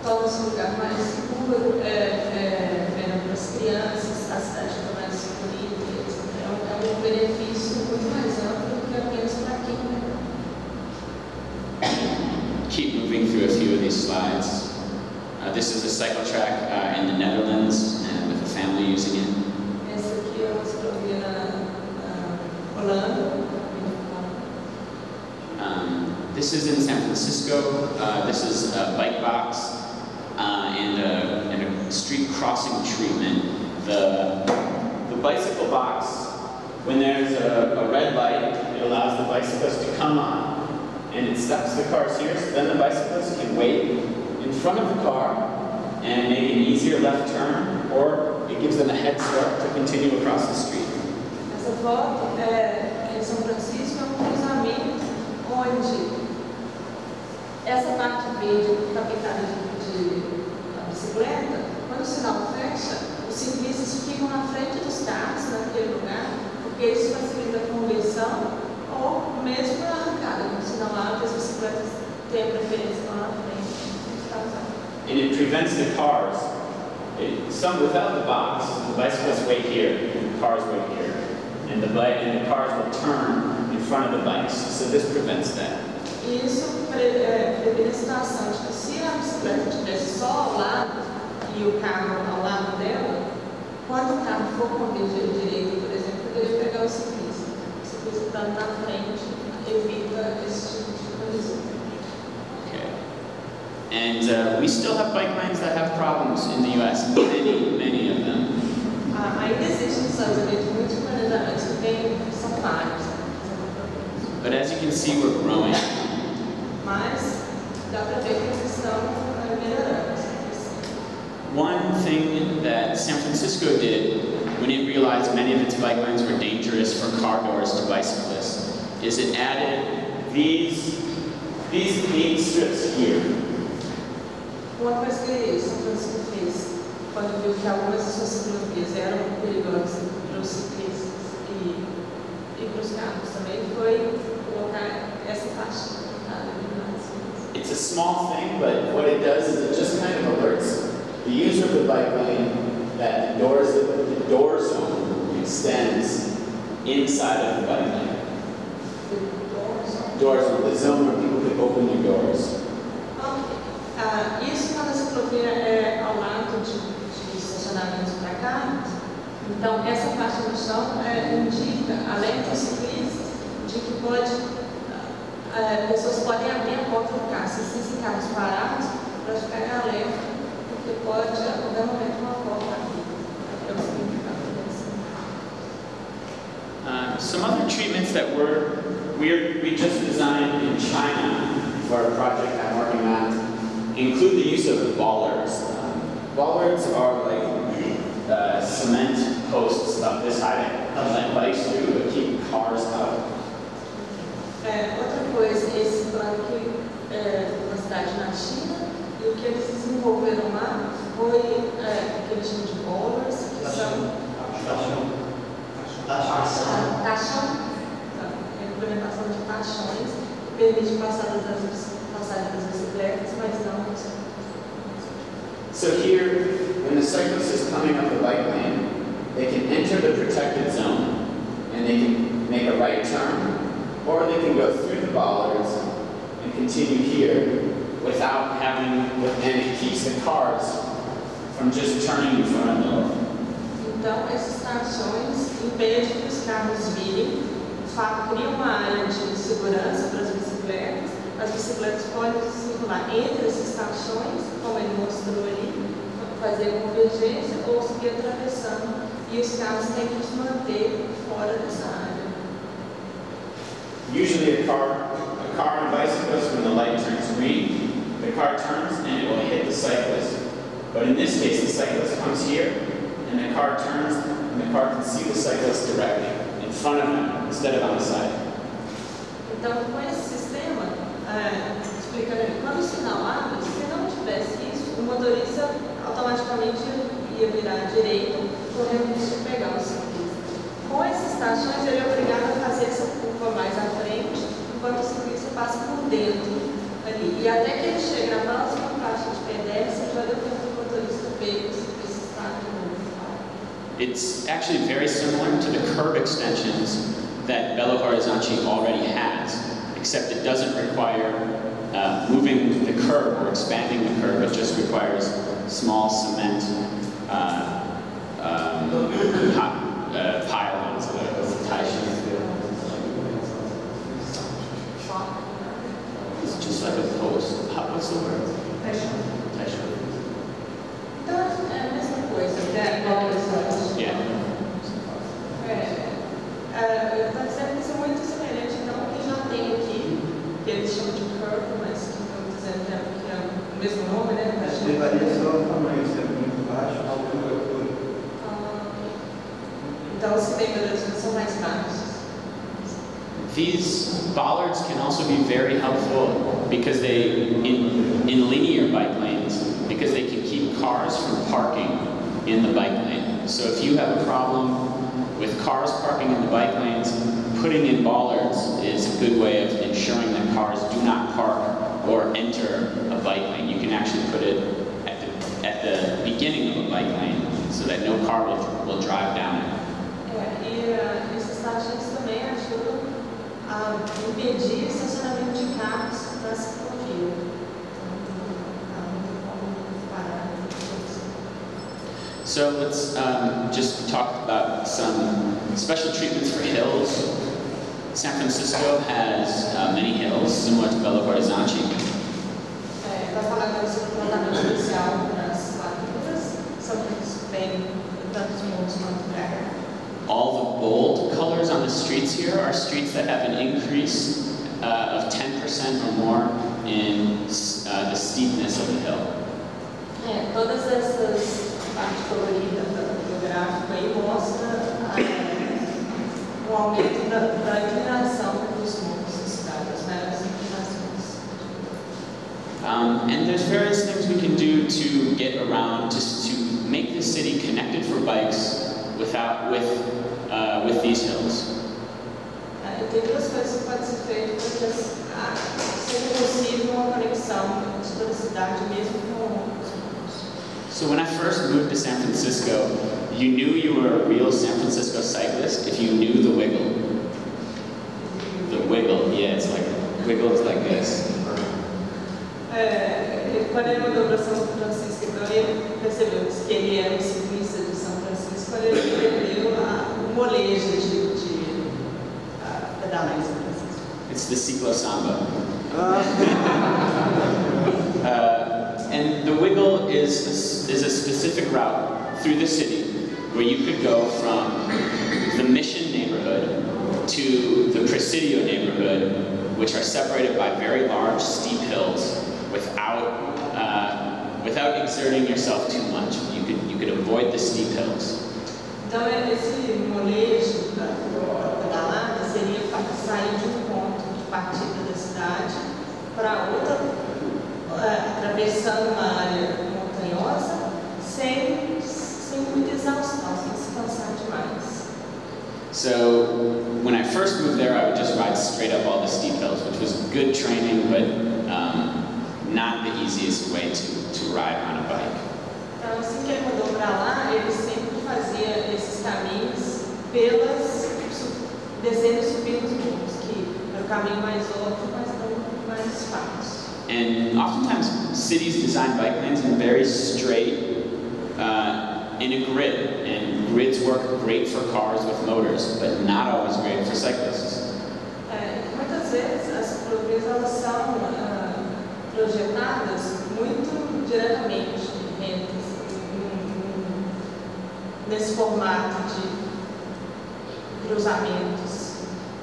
torna-se um lugar mais seguro, melhor para as crianças, a cidade fica mais bonita, etc. É um benefício muito mais amplo do que apenas para quem Keep moving through a few of these slides. This is a cycle track in the Netherlands with a family using it. Essa aqui é uma ciclovia na Holanda. This is in San Francisco. This is a bike box and a street crossing treatment. The bicycle box, when there's a red light, it allows the bicyclist to come on, and it stops the cars here, so then the bicyclist can wait in front of the car and make an easier left turn, or it gives them a head start to continue across the street. Essa foto em São Francisco é um cruzamento onde essa parte verde está pintada de bicicleta. Quando o sinal fecha, os ciclistas ficam na frente dos carros naquele lugar, porque isso facilita a conversão ou mesmo a arrancada. Quando o sinal abre, as bicicletas têm a preferência lá na frente. And it prevents the cars. Without the box, the bicyclists wait here, and the cars wait here, and the cars will turn in front of the bikes. So this prevents that. Isso previne a situação de que se a bicicleta estivesse só ao lado e o carro ao lado dela, quando o carro for convergir à direita, por exemplo, poderia pegar o ciclista. O ciclista estando na frente evita esse tipo de colisão. Okay. And we still have bike lanes that have problems in the U.S. Many of them. Ainda existem nos Estados Unidos muitos planejamentos que são vários. But as you can see, we're growing. Mas dá para ver que eles estão melhorando. One thing that San Francisco did when it realized many of its bike lanes were dangerous for car doors to bicyclists is it added these 8 strips here. Uma coisa que São Francisco fez, quando viu que algumas de suas ciclovias eram perigosas para os ciclistas e para os carros também, foi colocar essa faixa. It's a small thing, but what it does is it just kind of alerts the user of the bike lane that the door zone extends inside of the bike lane. Door zone, the zone where people can open their doors. Isso quando a ciclovia é ao lado de estacionamentos para carros, então essa parte do chão indica, além dos ciclistas, de que pessoas podem abrir a porta do carro, se existem carros parados, para ficarem alerta, porque pode a qualquer momento uma porta abrir. Some other treatments that we just designed in China for a project I'm working on include the use of bollards. Bollards are like cement posts about this high that let bikes through to keep cars out. Outra coisa, esse plano aqui é uma cidade na China, e o que eles desenvolveram lá foi o que eles chamam de bollards, que são a implementação de taxões, que permite passagem das bicicletas, mas não. So here, when the cyclist is coming up the bike lane, they can enter the protected zone, and they can make a right turn, or they can go through the bollards and continue here without having, and it keeps the cars from just turning in front of them. Então, essas taxões impedem que os carros virem, criam uma área de segurança para as bicicletas podem circular entre esses taxões, como ele mostrou ali, fazer convergência ou seguir atravessando, e os carros têm que se manter fora dessa área. Usually a car and bicyclist, when the light turns green, the car turns and it will hit the cyclist. But in this case, the cyclist comes here, and the car turns, and the car can see the cyclist directly in front of him instead of on the side. Então, com esse sistema, explicando ali, quando o sinal abre, se não tivesse isso, o motorista automaticamente ia virar à direita, correndo o risco de pegar o ciclista. Com essas estações, ele é obrigado a fazer essa curva mais à frente, enquanto o ciclista passa por dentro ali. E até que ele chegue na próxima faixa de pedestre, já deu tempo do motorista ver esse estado de novo. It's actually very similar to the curb extensions that Belo Horizonte already has, except it doesn't require moving the curb or expanding the curb. It just requires small cement pylons. It's just like a post. What's the word? Então, é a mesma coisa, né? Yeah. Está dizendo que isso é muito semelhante então ao que já tem aqui, que eles chamam de curve, mas que estamos dizendo que é o mesmo nome, né? Acho que varia só o tamanho, se é muito baixo, a altura. Então, os que têm melhorias são mais baixos. These bollards can also be very helpful because they, in linear bike lanes, because they can keep cars from parking in the bike lane. So if you have a problem with cars parking in the bike lanes, putting in bollards is a good way of ensuring that cars do not park or enter a bike lane. You can actually put it at the beginning of a bike lane so that no car will drive down it. E essas taxas também ajudam a impedir o estacionamento de carros na ciclovia. So let's just talk about some special treatments for hills. San Francisco has many hills, similar to Belo Horizonte. Vai falar agora sobre o tratamento especial para as lacunas. São bem tantos montes quanto BH. All the bold colors on the streets here are streets that have an increase of 10% or more in the steepness of the hill. Todas essas partes coloridas do gráfico aí mostra o aumento da inclinação dos montes da cidade, as maiores inclinações. And there's various things we can do to get around, to make the city connected for bikes with these hills. Tem duas coisas que podem ser feitas para ser possível uma conexão de toda a cidade, mesmo com os montes. So when I first moved to San Francisco, you knew you were a real San Francisco cyclist if you knew the wiggle. The wiggle, yeah, it's like, wiggle is like this. Quando ele mudou para São Francisco, então ele percebeu que ele era um ciclista de São Francisco, quando ele entendeu o molejo de pedalar em São Francisco. It's the ciclo-samba. And the wiggle is a specific route through the city where you could go from the Mission neighborhood a city or neighborhood which are separated by very large, steep hills without exerting yourself too much. You could avoid the steep hills. Então, esse molejo da pedalada seria sair de um ponto de partida da cidade para outra, atravessando uma área montanhosa, sem muita exaustão, sem se cansar demais. So, when I first moved there, I would just ride straight up all the steep hills, which was good training, but not the easiest way to ride on a bike. Então, assim que ele mudou para lá, ele sempre fazia esses caminhos descendo e subindo os morros, que era o caminho mais óbvio, mas não mais fácil. And oftentimes, cities design bike lanes in very straight, in a grid, and grids work great for cars with motors, but not always great for cyclists. Muitas vezes as ciclovias elas são projetadas muito diretamente, retas, nesse formato de cruzamentos,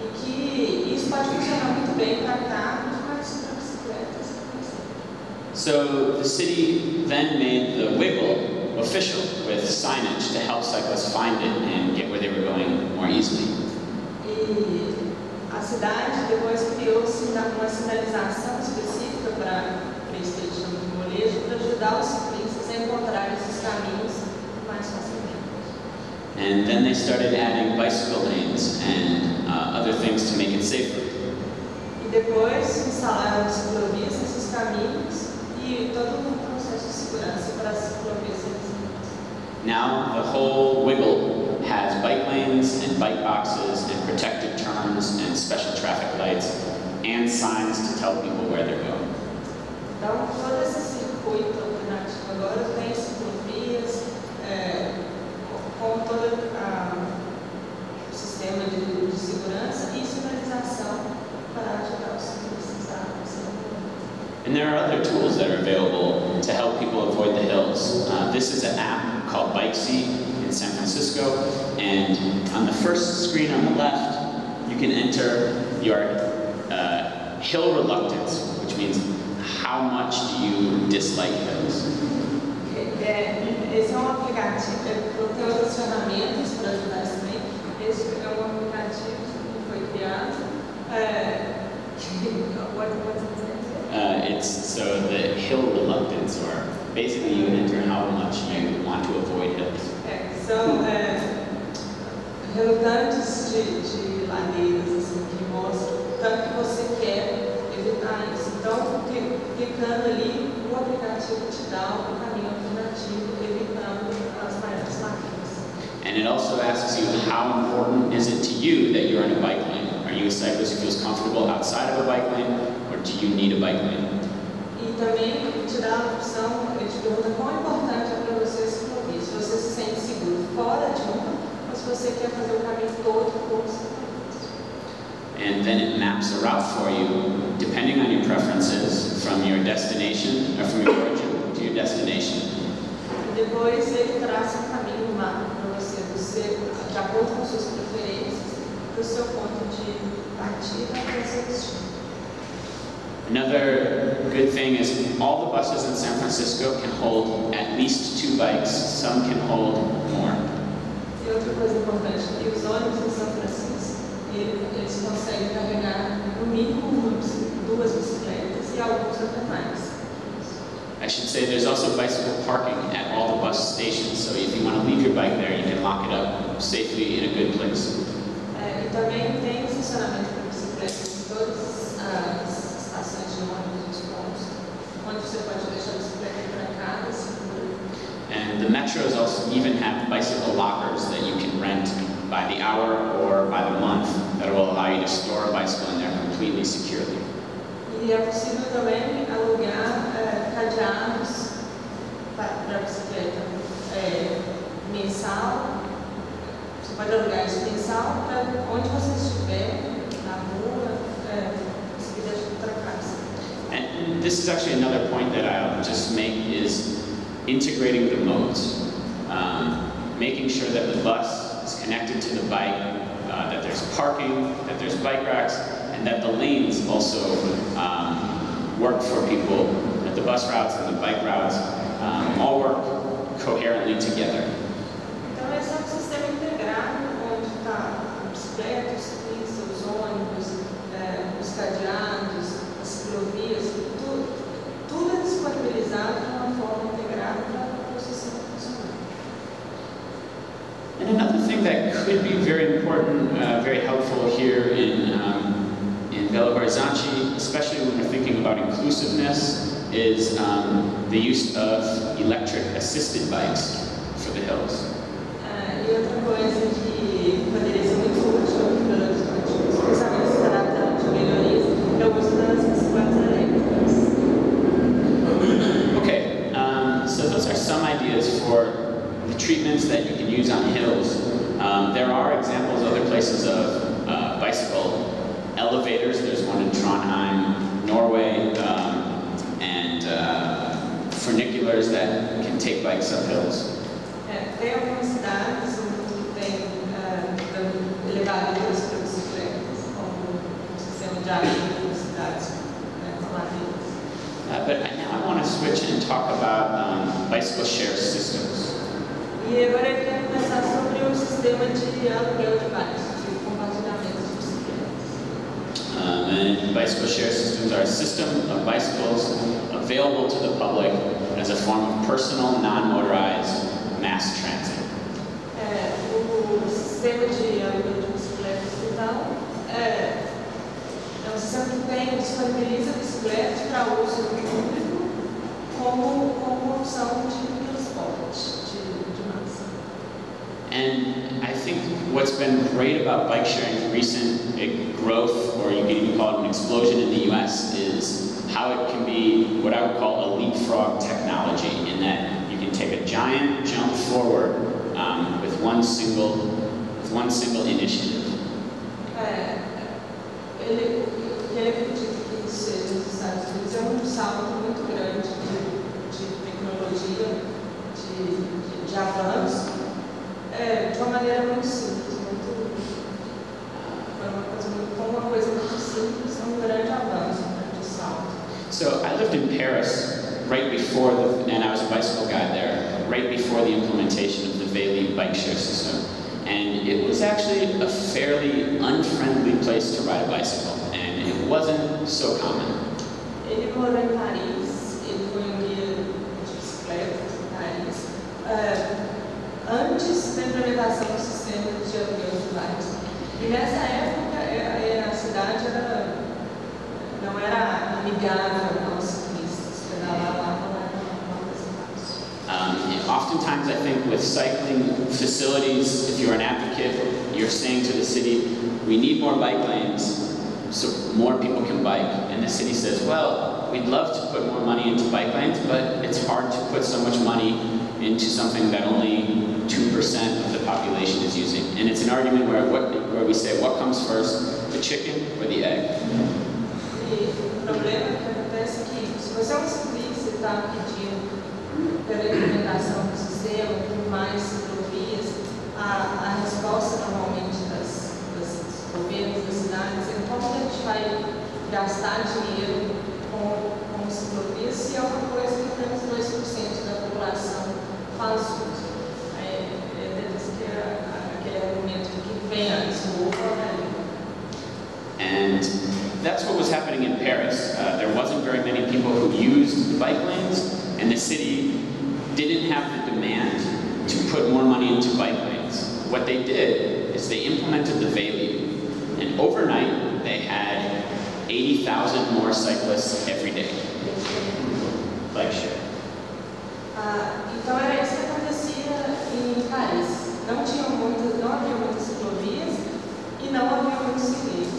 e que isso pode funcionar muito bem para carros, mas para bicicletas. So the city then made the wiggle official with signage to help cyclists find it and get where they were going more easily. E a cidade depois criou-se uma sinalização específica para esse que eles chamam de molejo, para ajudar os ciclistas a encontrar esses caminhos mais facilmente. And then they started adding bicycle lanes and other things to make it safer. E depois instalaram ciclovias nesses caminhos e todo um processo de segurança para as ciclovias. Now the whole wiggle has bike lanes and bike boxes and protected turns and special traffic lights and signs to tell people where they're going. Então todo esse circuito alternativo agora tem ciclovias com todo o sistema de segurança e sinalização para ajudar os ciclistas a se mover. And there are other tools that are available to help people avoid the hills. This is an app called BikeSee in San Francisco, and on the first screen on the left, you can enter your hill reluctance, which means how much do you dislike hills. Esse é aplicativo, tem outras ferramentas para ajudar isso também. Esse é aplicativo que foi criado. It's so the hill reluctance, or basically you enter how much you want to avoid hills. São relutantes de ladeiras, assim, que mostram tanto que você quer evitar isso. Então, clicando ali, o aplicativo te dá um caminho alternativo, evitando as maiores máquinas. And it also asks you, how important is it to you that you're in a bike lane? Are you a cyclist who feels comfortable outside of a bike lane, or do you need a bike lane? E também te dá a opção, ele te pergunta quão importante é para você esse ciclovia, se você se sente seguro fora de uma, ou se você quer fazer o caminho todo por ciclovias. And then it maps a route for you, depending on your preferences, from your destination, or from your origin to your destination. E depois ele traça um caminho, um mapa para você, de acordo com suas preferências, para o seu ponto de partida para o seu destino. Another good thing is all the buses in San Francisco can hold at least 2 bikes, some can hold more. E outra coisa importante é que os ônibus em São Francisco, eles conseguem carregar no mínimo 2 bicicletas e alguns até mais. I should say there's also bicycle parking at all the bus stations, so if you want to leave your bike there, you can lock it up safely in a good place. E também tem estacionamento para bicicletas em todas as estações de ônibus, os pontos, onde você pode deixar a bicicleta trancada, segura. And the metros also even have bicycle lockers that you can rent by the hour or by the month that will allow you to store a bicycle in there completely securely. E é possível também alugar cadeados para a bicicleta mensal. Você pode alugar isso mensal para onde você estiver, na rua, você deixa trancar. And this is actually another point that I'll just make is integrating the modes. Making sure that the bus is connected to the bike that there's parking, that there's bike racks, and that the lanes also work for people, that the bus routes and the bike routes all work coherently together. Então esse é um sistema integrado onde está a bicicleta, o ciclista, os ônibus, os cadeados, as ciclovias, tudo é disponibilizado de uma forma integrada para o sistema funcionar. And another thing that could be very important, very helpful here in Belo Horizonte, especially when we're thinking about inclusiveness, is the use of electric assisted bikes for the hills. E outra coisa que poderia ser muito útil em Belo Horizonte, especialmente se tratando de melhorias, é o uso das bicicletas elétricas. Okay, so those are some ideas for the treatments that you can use on hills. There are examples other places of bicycle elevators. There's one in Trondheim, Norway, and funiculars that can take bikes up hills. Tem algumas cidades onde tem elevadores para bicicletas, como o sistema de ajuda das cidades com ladrilhos. But now I want to switch and talk about bicycle share systems. E agora eu quero conversar sobre o sistema de aluguel de bikes, de compartilhamento de bicicletas. And bicycle share systems are a system of bicycles available to the public as a form of personal, non-motorized mass transit. O sistema de aluguel de bicicletas, então, é um sistema que disponibiliza bicicletas para uso público como uma opção de transporte. And I think what's been great about bike sharing's recent growth, or you can even call it an explosion in the US, is how it can be what I would call a leapfrog technology, in that you can take a giant jump forward with one single initiative. Ele acredita que isso seja nos Estados Unidos é salto muito grande de tecnologia, de avanço. De uma maneira muito simples, uma coisa muito simples, grande avanço, grande salto. So I lived in Paris right before and I was a bicycle guide there, right before the implementation of the veio bike share system. And it was actually a fairly unfriendly place to ride a bicycle, and it wasn't so common. Ele morou em Paris, ele foi guia de bicicletas em Paris. Antes da implementação do sistema de aluguel de bikes. E nessa época, a cidade não era amigável aos ciclistas. Pedalar lá não era uma coisa fácil. Oftentimes, I think with cycling facilities, if you're an advocate, you're saying to the city, we need more bike lanes so more people can bike. And the city says, well, we'd love to put more money into bike lanes, but it's hard to put so much money into something that only 2% of the population is using. And it's an argument where we say, what comes first, the chicken or the egg? E o problema que acontece é que, se você é um ciclista e está pedindo pela implementação do sistema, por mais ciclovias, a resposta normalmente dos governos das cidades é como a gente vai gastar dinheiro com ciclovias se é uma coisa que apenas 2% da população faz uso. And that's what was happening in Paris. There wasn't very many people who used the bike lanes, and the city didn't have the demand to put more money into bike lanes. What they did is they implemented the veio, and overnight they had 80,000 more cyclists every day. Bike share. Então era isso que acontecia em Paris. Não havia muitas ciclovias e não havia muitos ciclistas.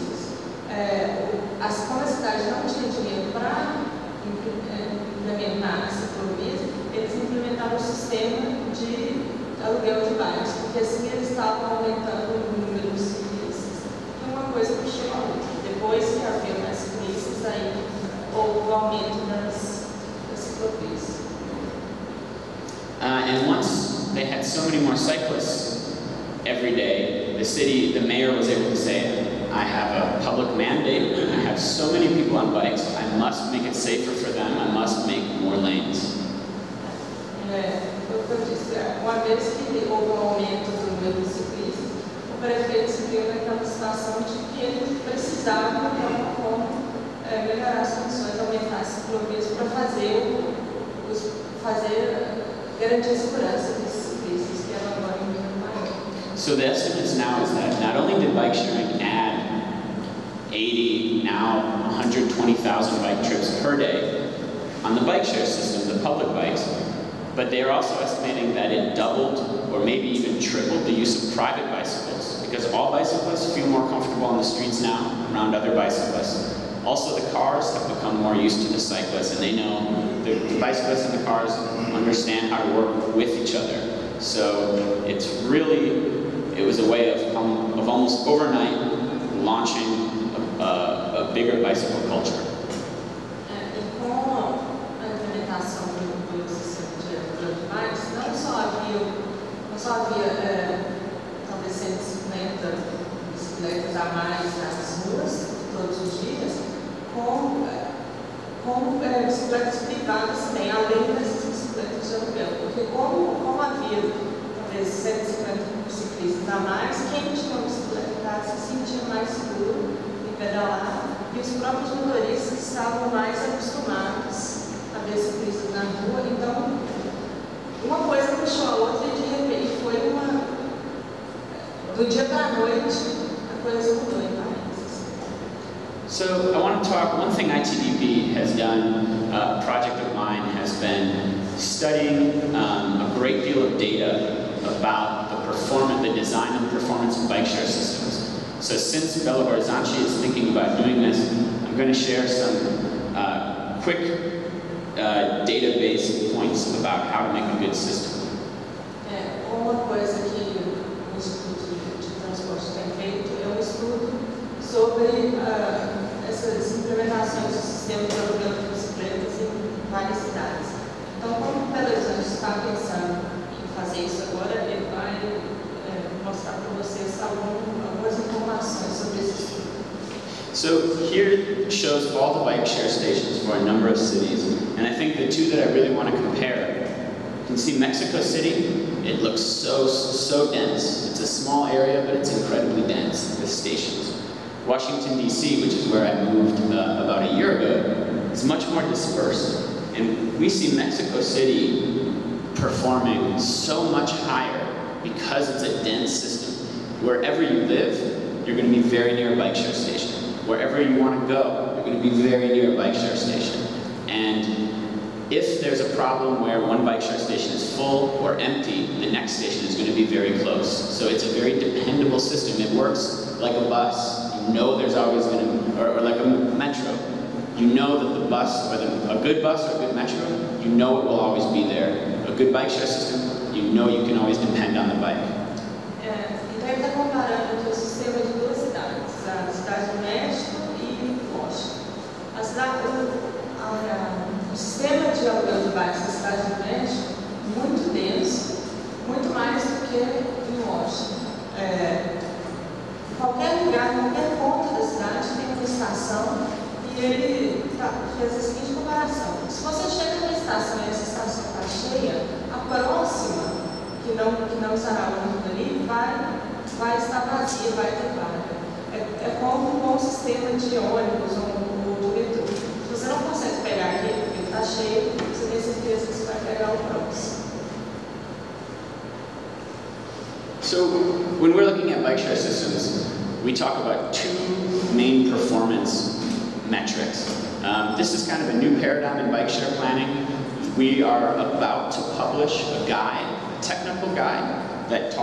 Como a cidade não tinha dinheiro para implementar as ciclovias, eles implementaram o sistema de aluguel de bikes, porque assim eles estavam aumentando o número de ciclistas. E uma coisa puxou a outra. Depois que havia mais ciclistas, aí houve o aumento das ciclovias. And once they had so many more cyclists every day, the mayor was able to say, I have a public mandate, I have so many people on bikes, I must make it safer for them, I must make more lanes. Foi o que eu disse, uma vez que houve um aumento do número de ciclistas, o prefeito se viu naquela situação de que ele precisava, de alguma forma, melhorar as condições, aumentar as ciclovias para garantir a segurança desses ciclistas, que era agora um número maior. So the estimates now is that not only did bike sharing add 80, now 120,000 bike trips per day on the bike share system, the public bikes, but they are also estimating that it doubled or maybe even tripled the use of private bicycles, because all bicyclists feel more comfortable on the streets now around other bicyclists. Also, the cars have become more used to the cyclists, and they know the bicyclists and the cars understand how to work with each other. So it was a way of almost overnight launching a bigger bicycle culture. Não só havia talvez 150 bicicletas a mais nas ruas todos os dias, como bicicletas privadas também, além dessas bicicletas de aluguel. Porque como havia talvez 150 ciclistas a mais, quem tinha uma bicicleta em casa se sentia mais seguro em pedalar, e os próprios motoristas estavam mais acostumados a ver ciclistas na rua. Então, uma coisa puxou a outra e de repente foi do dia para a noite a coisa mudou em Paris. So I want to talk, one thing ITDP has done, a project of mine has been studying a great deal of data about the design and performance of bike share systems. So since Belo Horizonte is thinking about doing this, I'm going to share some quick database points about how to make a good system. Uma coisa que o Instituto de Transporte tem feito é estudo sobre essas implementações do sistema de aluguel de bicicletas em várias cidades. Então, como o Belo Horizonte está pensando em fazer isso agora, ele vai mostrar para vocês algumas informações sobre esse estudo. So here shows all the bike share stations for a number of cities, and I think the two that I really want to compare, you can see Mexico City. It looks so dense. It's a small area, but it's incredibly dense with stations. Washington, D.C., which is where I moved about a year ago, is much more dispersed, and we see Mexico City performing so much higher because it's a dense system. Wherever you live, you're going to be very near a bike share station. Wherever you want to go, you're going to be very near a bike share station. And if there's a problem where one bike share station is full or empty, the next station is going to be very close. So it's a very dependable system. It works like a bus. You know there's always going to, or like a metro. You know that the bus, whether a good bus or a good metro, you know it will always be there. A good bike share system, you know you can always depend on the bike. Então ele está comparando aqui o sistema de duas cidades, a cidade do México e Washington. O sistema de aluguel de bikes na cidade do México muito denso, muito mais do que em Washington. Qualquer lugar, qualquer ponto da cidade tem uma estação e ele fez a seguinte comparação. Se você chega numa estação e essa estação está cheia, a próxima, que não estará longe dali, vai estar vazia, vai ter vaga. É como um sistema de ônibus ou de metrô. Se você não consegue pegar aquele porque está cheio, você tem certeza que você vai pegar o próximo. So when we're looking at bike share systems, we talk about two main performance metrics. This is kind of a new paradigm in bike share planning. We are about to publish a guide, a technical guide, that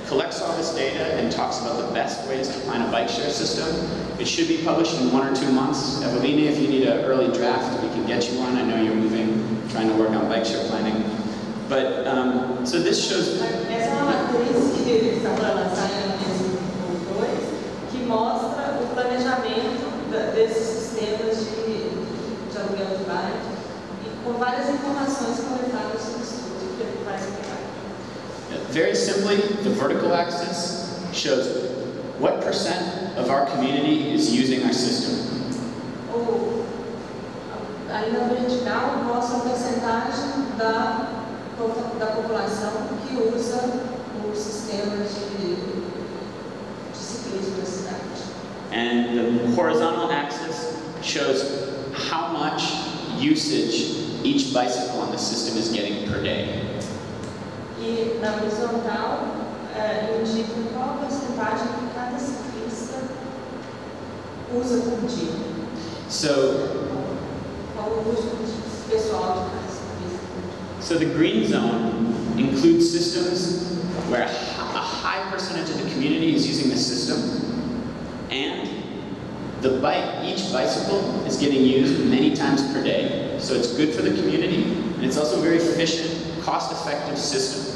collects all this data and talks about the best ways to plan a bike share system. It should be published in 1 or 2 months. Evelina, if you need an early draft, we can get you one. I know you're trying to work on bike share planning. But, so this shows... Essa é uma matriz que eles estão para lançar em 2022, que mostra o planejamento desses sistemas de aluguel de bike, e com várias informações coletadas no estudo que ele faz. Very simply, the vertical axis shows what % of our community is using our system. A linha vertical mostra a percentagem da população que usa o sistema de ciclismo na cidade. And the horizontal axis shows how much usage each bicycle on the system is getting per day. E na horizontal indica qual a porcentagem que cada ciclista usa por dia. So the green zone includes systems where a high percentage of the community is using the system, and each bicycle is getting used many times per day, so it's good for the community, and it's also a very efficient, cost-effective system.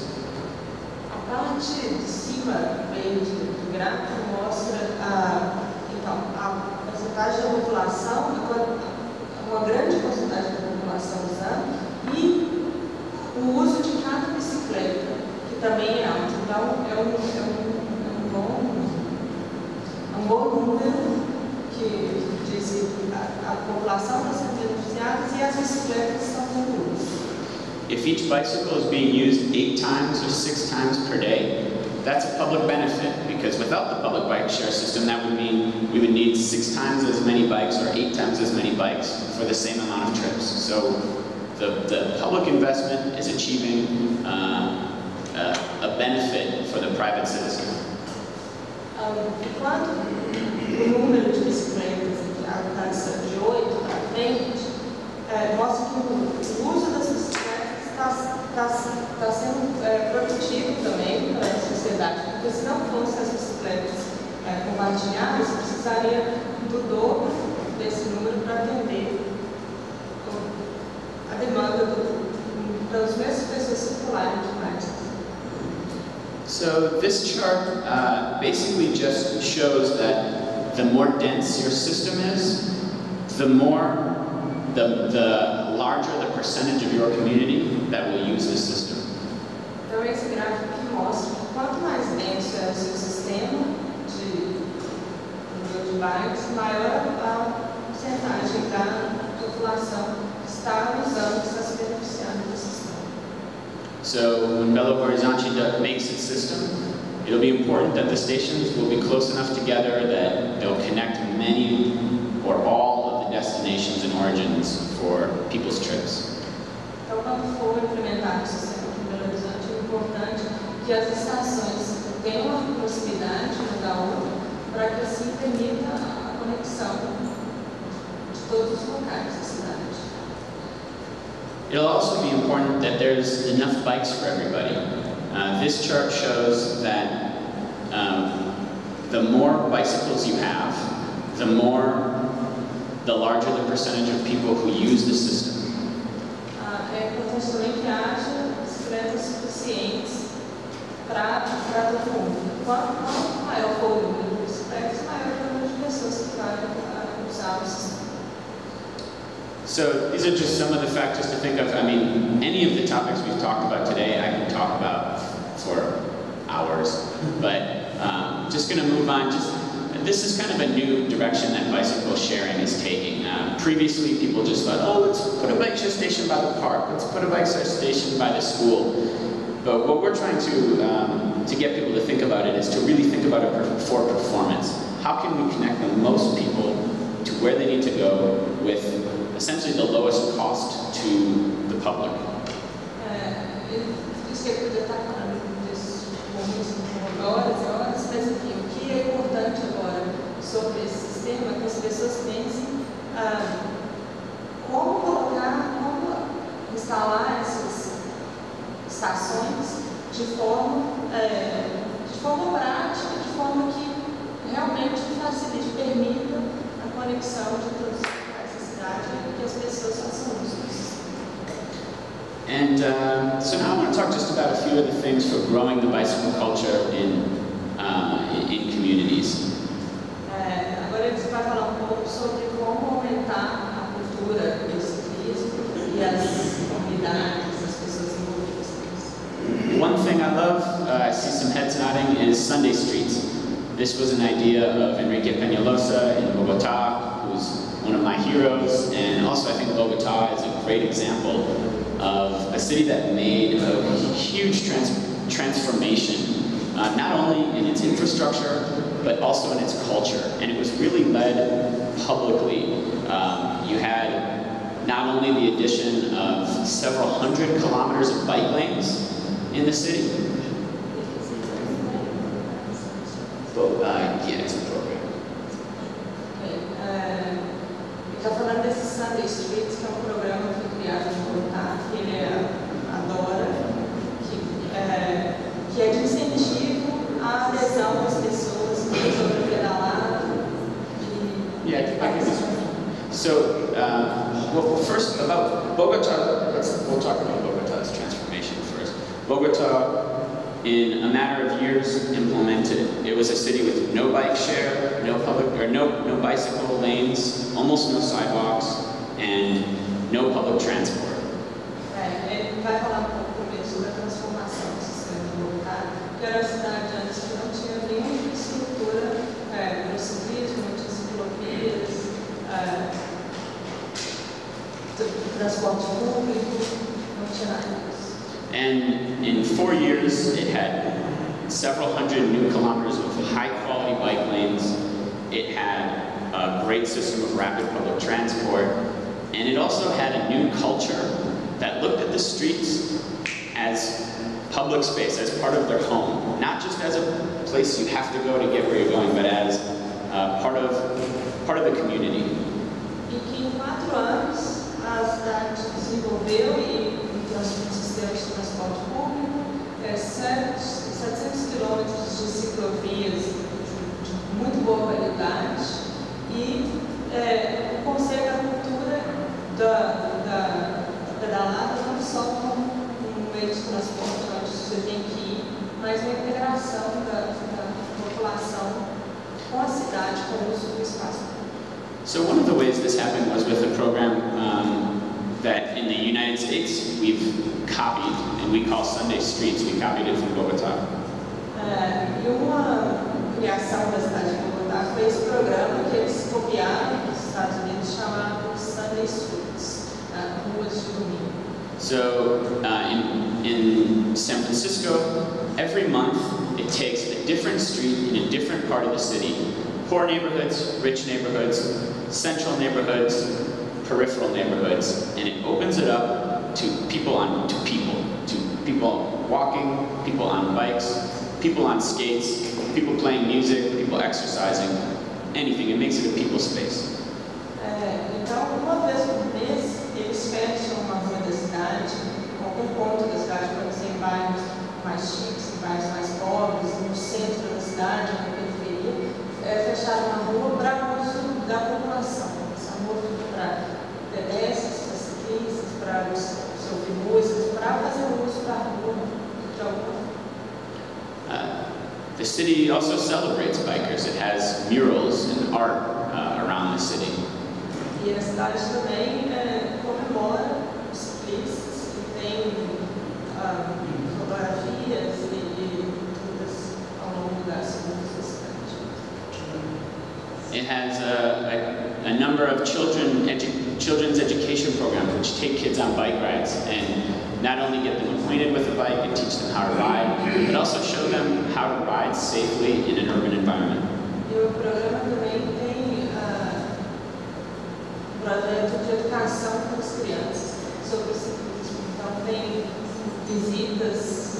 A parte de cima do gráfico mostra a porcentagem da população, uma grande porcentagem da população usando, e o uso de cada bicicleta, que também é alto. Então, é um bom número que diz que a população está sendo beneficiada e as bicicletas estão sendo usadas. If each bicycle is being used 8 times or 6 times per day, that's a public benefit, because without the public bike share system, that would mean we would need 6 times as many bikes or 8 times as many bikes for the same amount of trips. So the public investment is achieving a benefit for the private citizen. Enquanto o número de bicicletas alcança de 8 para frente, mostra que o uso das bicicletas está sendo produtivo também para a sociedade, porque se não fossem as bicicletas compartilhadas, precisaria do dobro desse número para atender a demanda para as mesmas pessoas circularem demais. So this chart basically just shows that the more dense your system is, the larger the percentage of your community that will use this system. Então esse gráfico aqui mostra que quanto mais denso é o seu sistema de bikes, maior a porcentagem da população que está usando, que está se beneficiando do sistema. So when Belo Horizonte makes its system, it'll be important that the stations will be close enough together that they'll connect many or all of the destinations and origins for people's trips. Então, quando for implementado o sistema aqui em Belo Horizonte, é importante que as estações tenham uma proximidade uma da outra, para que assim permita a conexão de todos os locais da cidade. It'll also be important that there's enough bikes for everybody. This chart shows that the more bicycles you have, the larger the percentage of people who use the system. É importante também que haja bicicletas suficientes para todo mundo. Quanto maior for o número de bicicletas, maior o número de pessoas que vão usar o sistema. So these are just some of the factors to think of. I mean, any of the topics we've talked about today, I can talk about for hours. But just going to move on. This is kind of a new direction that bicycle sharing is taking. Previously, people just thought, oh, let's put a bike share station by the park. Let's put a bike share station by the school. But what we're trying to get people to think about it is to really think about it for performance. How can we connect the most people to where they need to go with essentially the lowest cost to the public? Isso que eu podia estar falando desses momentos horas e horas, mas enfim, o que é importante agora sobre esse sistema é que as pessoas pensem como instalar essas estações de forma prática, de forma que realmente facilite, permita a conexão de todos os locais da cidade e que as pessoas façam uso disso. And so now I want to talk just about a few of the things for growing the bicycle culture in communities. Agora a gente vai falar pouco sobre como aumentar a cultura do ciclismo e as comunidades, as pessoas envolvidas nisso. One thing I love, I see some heads nodding, is Sunday streets. This was an idea of Enrique Peñalosa in Bogotá, who's one of my heroes, and also I think Bogotá is a great example of a city that made a huge transformation, not only in its infrastructure, but also in its culture, and it was really led publicly. You had not only the addition of several hundred kilometers of bike lanes in the city. Yeah, it's a program. Está falando desse Sunday Streets, que é um programa que foi criado em Bogotá, que ele adora, que é de incentivo à adesão das pessoas sobre o pedalado. Yeah, I can just. So, well, first about Bogotá, we'll talk about Bogotá's transformation first. Bogotá, in a matter of years, implemented. It was a city with no bike share, no bicycle lanes, almost no sidewalks, and no public transport. Ele vai falar pouco mesmo da transformação do sistema de Bogotá, que era uma cidade antes que não tinha nenhuma infraestrutura para o ciclismo, não tinha ciclovias, transporte público, não tinha nada disso. And in 4 years, it had several hundred new kilometers of high-quality bike lanes. It had a great system of rapid public transport, and it also had a new culture that looked at the streets as public space, as part of their home, not just as a place you have to go to get where you're going, but as part of the community. E que em 4 anos a cidade desenvolveu e sistemas de transporte público, 700 quilômetros de ciclovias de muito boa qualidade e consegue a cultura da pedalada não só como um meio de transporte onde você tem que ir, mas uma integração da população com a cidade, com o uso do espaço público. So one of the ways this happened was with a program that in the United States we've copied, and we call Sunday Streets. We copied it from Bogotá. E uma criação da cidade de Bogotá foi esse programa que eles copiaram dos Estados Unidos chamado Sunday Streets, ruas de domingo. So in San Francisco, every month it takes a different street in a different part of the city. Poor neighborhoods, rich neighborhoods, central neighborhoods, peripheral neighborhoods, and it opens it up to people walking, people on bikes, people on skates, people playing music, people exercising, anything. It makes it a people space. Então, uma vez por mês, eles fecham uma rua da cidade, algum ponto da cidade, pode ser em bairros mais chiques, em bairros mais pobres, no centro da cidade, na periferia, fecharam uma rua para uso da população. Essa rua fica para pedestres, para ciclistas, para se ouvir músicas, para fazer uso da rua de alguma forma. The city also celebrates bikers. It has murals and art around the city. E a cidade também comemora os ciclistas, que tem fotografias e tudo ao longo das ruas da cidade. It has a number of children's education programs which take kids on bike rides and not only get them acquainted with the bike and teach them how to ride, but also show them how to ride safely in an urban environment. E o programa também tem projeto de educação para as crianças sobre o ciclismo. Então tem visitas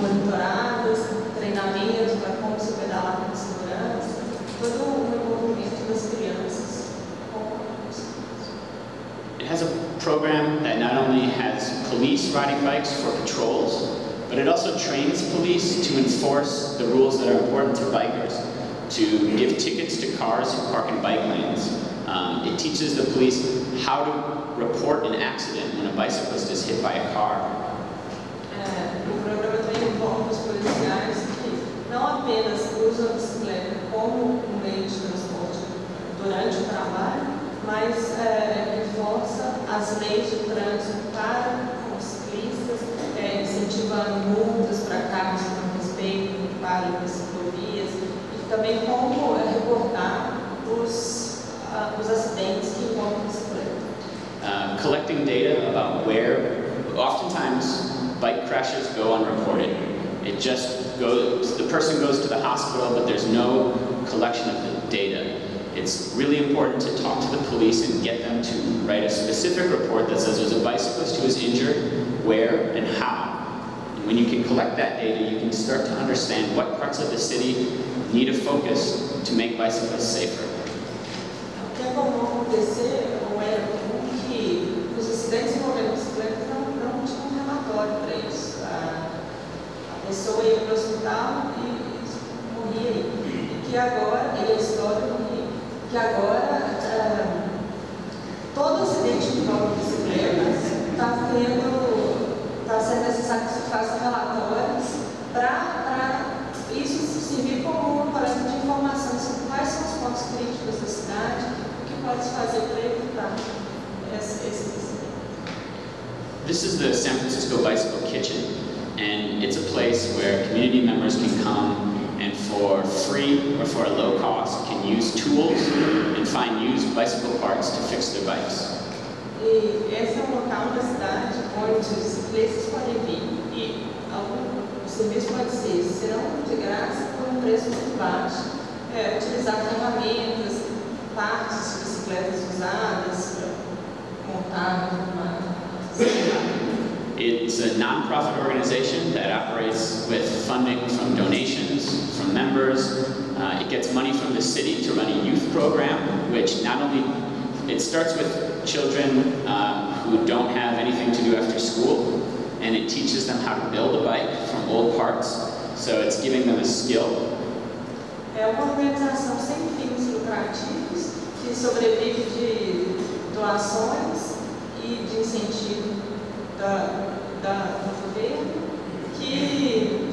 monitoradas, treinamento para como se pedalar com segurança, todo o envolvimento das crianças com o ciclismo. It has a program that not only has police riding bikes for patrols, but it also trains police to enforce the rules that are important to bikers, to give tickets to cars who park in bike lanes. It teaches the police how to report an accident when a bicyclist is hit by a car. O programa também envolve os policiais que não apenas usam a bicicleta como um meio de transporte durante o trabalho, mas reforça as leis de trânsito para os ciclistas, incentivando multas para carros que não respeitam, param nas ciclovias, e também como reportar os acidentes que envolvem bicicleta. Collecting data about where, oftentimes, bike crashes go unreported. It just goes, the person goes to the hospital, but there's no collection of the data. It's really important to talk to the police and get them to write a specific report that says there's a bicyclist who is injured, where, and how. And when you can collect that data, you can start to understand what parts of the city need a focus to make bicyclists safer. O que é comum acontecer, ou era comum, que os acidentes envolvendo bicicleta não tinham um relatório para isso. A pessoa ia para o hospital e morria aí. E que agora, e a história morria, que agora todo acidente que envolve bicicleta está sendo necessário que se faça relatórios para isso servir como um coleta de informações sobre quais são os pontos críticos da cidade, o que pode se fazer para evitar esse acidente. This is the San Francisco Bicycle Kitchen, and it's a place where community members can come and for free or for a low cost can use tools and find used bicycle parts to fix their bikes. E esse é um local da cidade onde os ciclistas podem vir e o serviço pode ser, serão de graça por um preço muito baixo, utilizar ferramentas, partes de bicicletas usadas para montar uma bicicleta. It's a non-profit organization that operates with funding from donations, from members. It gets money from the city to run a youth program, which not only, it starts with children who don't have anything to do after school, and it teaches them how to build a bike from old parts, so it's giving them a skill. É uma organização sem fins lucrativos que sobrevive de doações e de incentivo do governo, que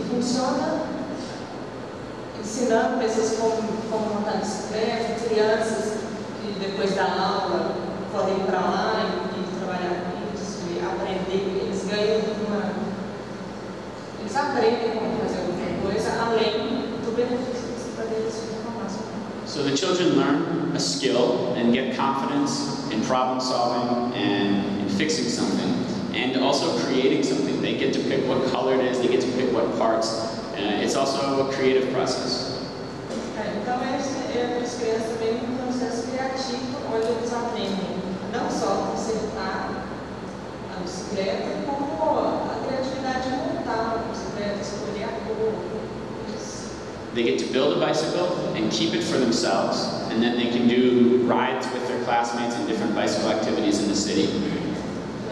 funciona ensinando pessoas como montar bicicleta, crianças que depois da aula podem ir para lá e trabalhar com isso, e aprender, eles aprendem como fazer alguma coisa, além do benefício que você pode receber informação. So the children learn a skill and get confidence in problem solving and in fixing something, and also creating something. They get to pick what color it is, they get to pick what parts. It's also a creative process. Então para as crianças também um processo criativo, onde eles aprendem não só consertar a bicicleta, como a criatividade de montar a bicicleta, escolher a cor. They get to build a bicycle and keep it for themselves, and then they can do rides with their classmates and different bicycle activities in the city.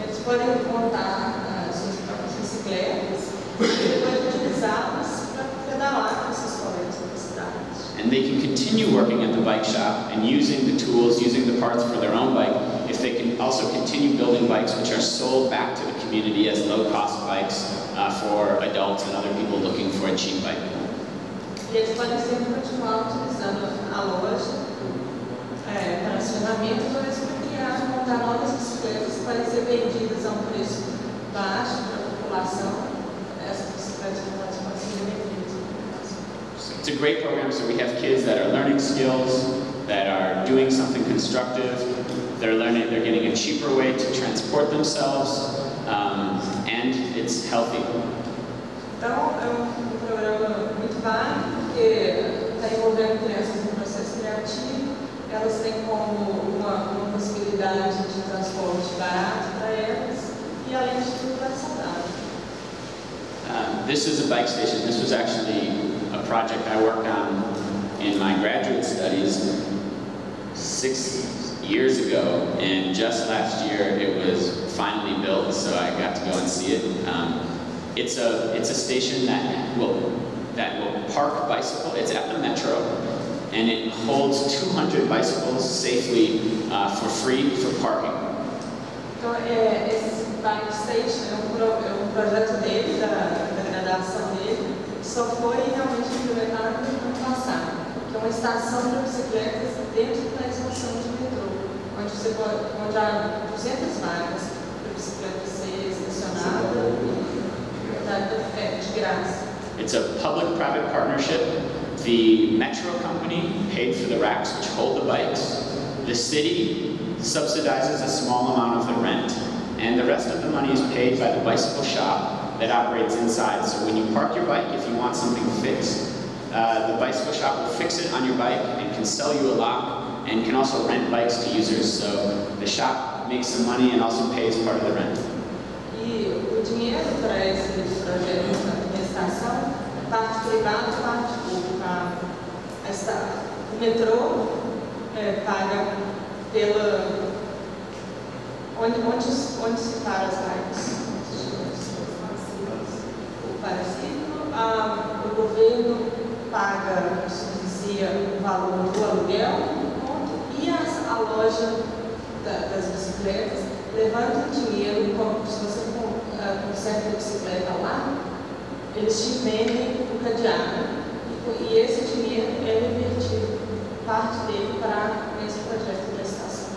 Eles podem montar as suas próprias bicicletas e depois utilizá-las para pedalar com esses colegas da cidade. And they can continue working at the bike shop and using the tools, using the parts for their own bike, if they can also continue building bikes which are sold back to the community as low-cost bikes for adults and other people looking for a cheap bike. E eles podem sempre continuar utilizando a loja para as ferramentas, ou eles podem criar, montar novas bicicletas para ser vendidas a um preço baixo para a população. Essas bicicletas podem ser vendidas para a população. It's a great program, so we have kids that are learning skills, that are doing something constructive, they're getting a cheaper way to transport themselves, and it's healthy. Então, é um programa muito válido, porque está envolvendo crianças no processo criativo, elas têm como uma possibilidade de transporte barato para elas, e além de tudo, é saudável. This is a bike station. This was actually a project I worked on in my graduate studies 6 years ago, and just last year it was finally built, so I got to go and see it. It's a station that will park bicycle. It's at the metro, and it holds 200 bicycles safely for free for parking. Então, esse bike station é um projeto dele, da graduação dele, só foi realmente implementado no ano passado, que é uma estação para bicicletas dentro da estação de metrô, onde há 200 vagas para a bicicleta ser estacionada e de graça. It's a public-private partnership. The metro company paid for the racks which hold the bikes. The city subsidizes a small amount of the rent, and the rest of the money is paid by the bicycle shop that operates inside. So when you park your bike, if you want something fixed, the bicycle shop will fix it on your bike and can sell you a lock and can also rent bikes to users. So the shop makes some money and also pays part of the rent. E o dinheiro para esse projeto de estação, parte privada e parte pública. O metrô paga pela onde se para as bikes. O parecido, o governo paga, subsidia o valor do aluguel e a loja das bicicletas levanta o dinheiro, como se você conserta a bicicleta lá, eles te vendem o cadeado e esse dinheiro é revertido, parte dele para esse projeto de estação.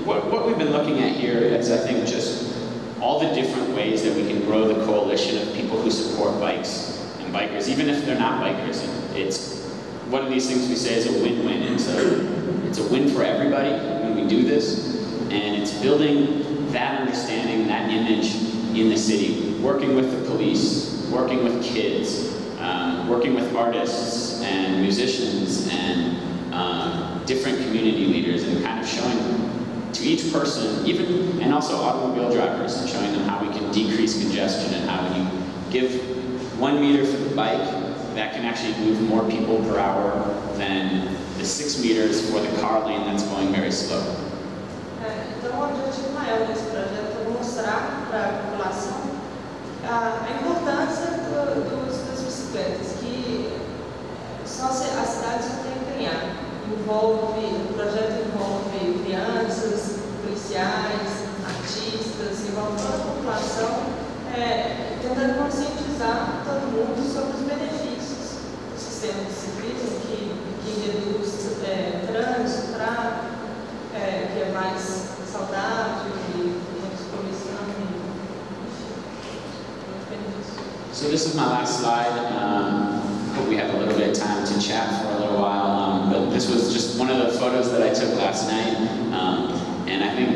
What we've been looking at here is, I think, just all the different ways that we can grow the coalition of people who support bikes and bikers, even if they're not bikers. It's one of these things we say is a win-win. It's a win for everybody when we do this, and it's building that understanding, that image in the city, working with the police, working with kids, working with artists and musicians and different community leaders, and kind of showing to each person, and also automobile drivers, and showing them how we can decrease congestion and how when you give 1 meter for the bike, that can actually move more people per hour than the 6 meters for the car lane that's going very slow. Então, o objetivo maior desse projeto é mostrar para a população a importância das bicicletas, que só a cidade só tem que ganhar. O projeto envolve crianças, policiais, artistas, envolve toda a população, tentando conscientizar todo mundo sobre os benefícios do sistema de ciclismo, que reduz trânsito, que é mais saudável, que reduz poluição, muitos benefícios. So this is my last slide. Hope we have a little bit of time to chat for a little while. But this was just one of the photos that I took last night, and I think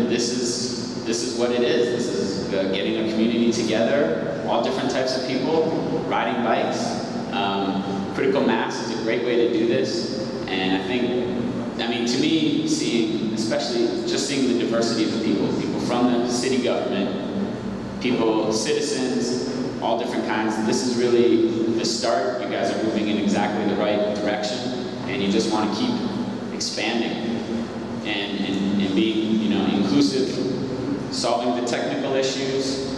this is what it is. This is getting a community together, all different types of people riding bikes. Critical mass is a great way to do this, and I mean, to me, especially just seeing the diversity of the people from the city government, citizens, all different kinds. This is really the start. You guys are moving in exactly the right direction, and you just want to keep expanding and being, inclusive, solving the technical issues,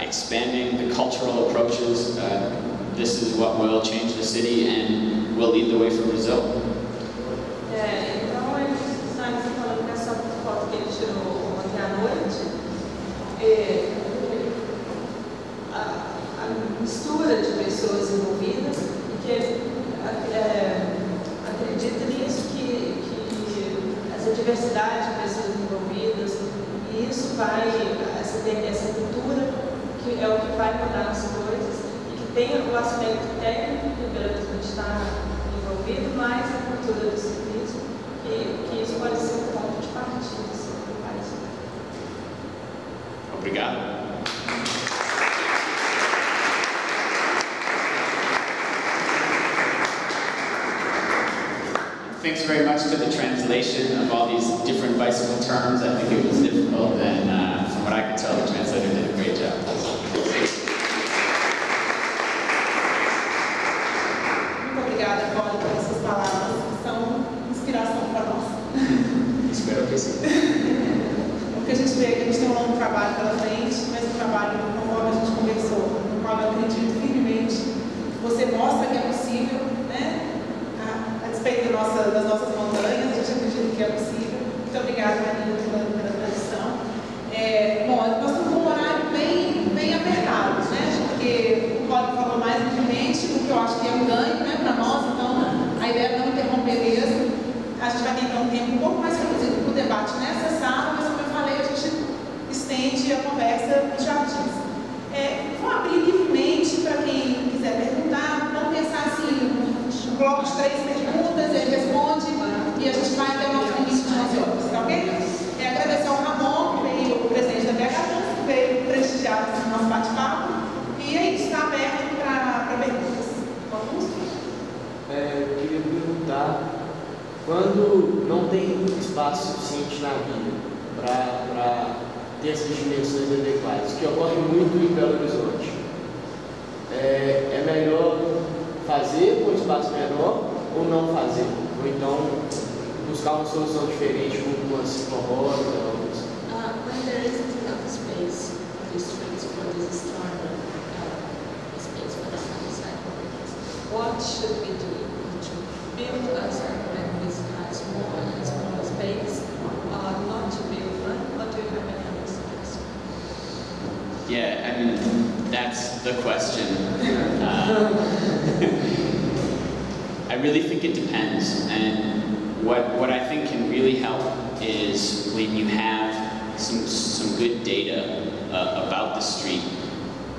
expanding the cultural approaches. This is what will change the city and will lead the way for Brazil. Então, eles estão falando nessa foto que ele tirou ontem à noite. A mistura de pessoas envolvidas e que acredita nisso, que essa diversidade de pessoas envolvidas, e isso essa cultura que é o que vai mudar as coisas, e que tem o aspecto técnico que o Belo Horizonte está envolvido, mas a cultura do ciclismo, que isso pode ser um ponto de partida do país. Obrigado. Thanks very much to the translation of all these different bicycle terms. I think it was difficult, and from what I could tell, the translator did a great job. Muito obrigada, Colin, por essas palavras que são inspiração para nós. Espero que sim. Porque a gente vê que a gente tem um longo trabalho pela frente, mas um trabalho, conforme a gente conversou, no qual eu acredito firmemente, você mostra que é possível, né? A despeito das nossas montanhas, a gente acredita que é possível. Muito obrigada, Marina, pela transição. Bom, nós estamos com um horário bem apertado, né? Porque o Colin falou mais livremente, o que eu acho que é um ganho, né, para nós, então a ideia é não interromper mesmo. A gente vai tentar um tempo um pouco mais reduzido para o debate nessa sala, mas como eu falei, a gente estende a conversa nos jardins. Vou abrir e a gente vai ter o nosso limite de 11 horas, tá ok? Agradecer ao Ramon, que veio, o presidente da BHTrans, que veio prestigiar esse nosso bate-papo. E é isso, está aberto para perguntas. Vamos? Eu queria perguntar, quando não tem espaço suficiente na via para ter essas dimensões adequadas, que ocorre muito em Belo Horizonte, é melhor fazer com um espaço menor ou não fazer? Ou então buscar uma solução diferente, como uma ciclorota? When there isn't enough space on the streets for this stronger space for the cyclists, what should we do? To build a cycle and this small space, not to build one, but to have an other space? Yeah, I mean, that's the question. I really think it depends, and what I think can really help is when you have some good data about the street.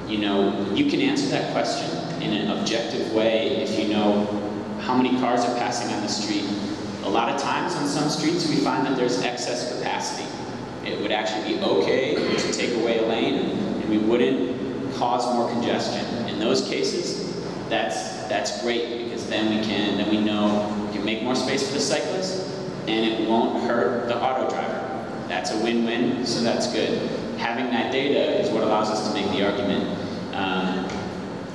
You know, you can answer that question in an objective way if you know how many cars are passing on the street. A lot of times on some streets we find that there's excess capacity. It would actually be okay to take away a lane and we wouldn't cause more congestion. In those cases, that's great, because then we know we can make more space for the cyclists and it won't hurt the auto driver. That's a win-win, so that's good. Having that data is what allows us to make the argument.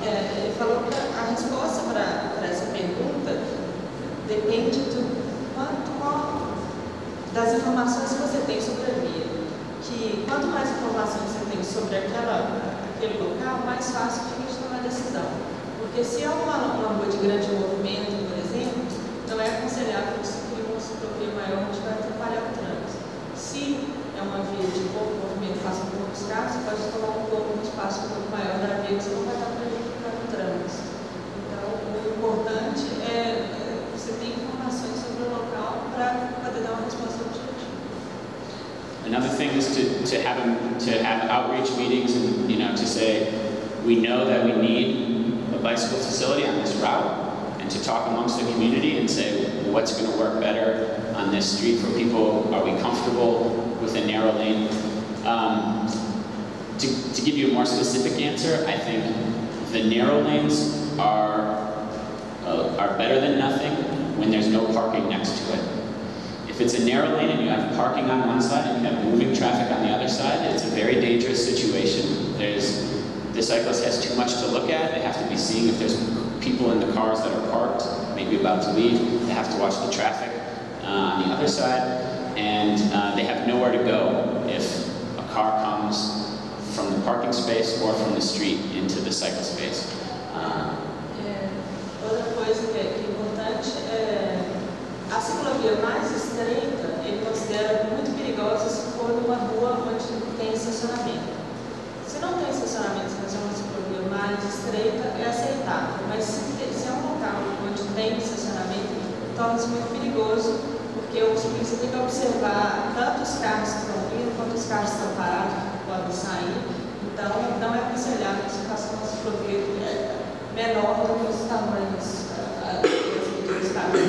Ele falou que a resposta para essa pergunta depende das informações que você tem sobre a via. Que quanto mais informações você tem sobre aquele local, mais fácil fica de tomar decisão. Porque se é uma rua de grande movimento, por exemplo, não é aconselhável que você crie uma ciclovia maior onde vai atrapalhar o trânsito. Se é uma via de pouco movimento, passam poucos carros, você pode tomar um espaço um pouco maior da via, que você não vai estar prejudicando o trânsito. Então, o importante é você ter informações sobre o local para poder dar uma resposta objetiva. Another thing is to have outreach meetings and to say we know that we need a bicycle facility on this route, and to talk amongst the community and say what's going to work better on this street for people. Are we comfortable with a narrow lane? To give you a more specific answer, I think the narrow lanes are better than nothing when there's no parking next to it. If it's a narrow lane and you have parking on one side and you have moving traffic on the other side, it's a very dangerous situation. The cyclist has too much to look at. They have to be seeing if there's people in the cars that are parked, maybe about to leave. They have to watch the traffic on the other side, and they have nowhere to go if a car comes from the parking space or from the street into the cycle space. Outra coisa que é importante é a ciclovia mais estreita, ele considera muito perigosa se for numa rua onde tem estacionamento. Se não tem estacionamento, se é uma ciclovia mais estreita, é aceitável. Mas se é um local onde tem estacionamento, torna-se muito perigoso, porque o ciclista tem que observar tanto os carros que estão vindo, quanto os carros que estão parados, que podem sair. Então, não é aconselhável que você faça uma ciclovia menor do que os tamanhos dos carros.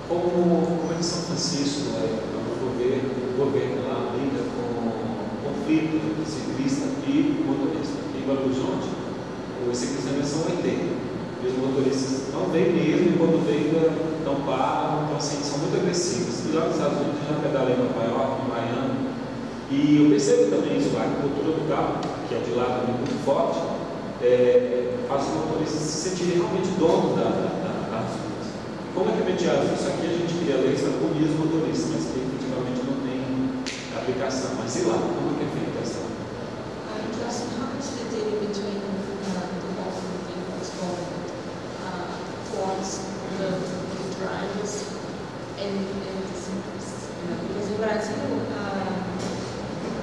Como em São Francisco, o governo lá lida com conflito entre ciclista e motorista. Em Belo Horizonte, os ciclistas são 80. E os motoristas não vêm mesmo, e quando vêm não param, então assim, são muito agressivos. E lá nos Estados Unidos já pedalei em Nova York, em Miami, e eu percebo também isso, a cultura do carro, que é de lá também muito forte, faz os motoristas se sentirem realmente donos das ruas. Como é que é mediado isso? Aqui a gente cria leis para punir os motoristas, mas que efetivamente não tem aplicação. Mas sei lá, como é que é feita essa? How is the dealing between the government and what's government towards the drivers and the cyclists? Because in Brazil,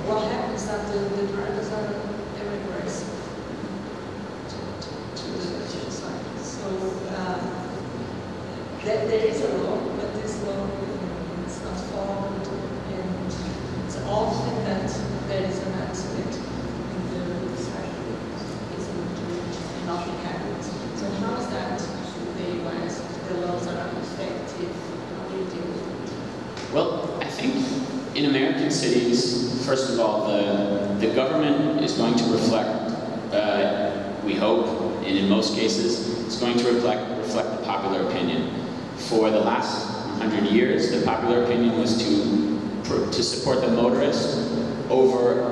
what happens is that the drivers are very aggressive to the cyclists. So there is a law, but this law is not followed, and it's often that there is an accident in the cycle is injured and nothing happens. So how is that in the US? The those are effective? How do you deal with it? Well, I think in American cities, first of all, the government is going to reflect, we hope, and in most cases, it's going to reflect the popular opinion. For the last 100 years, the popular opinion was to support the motorist over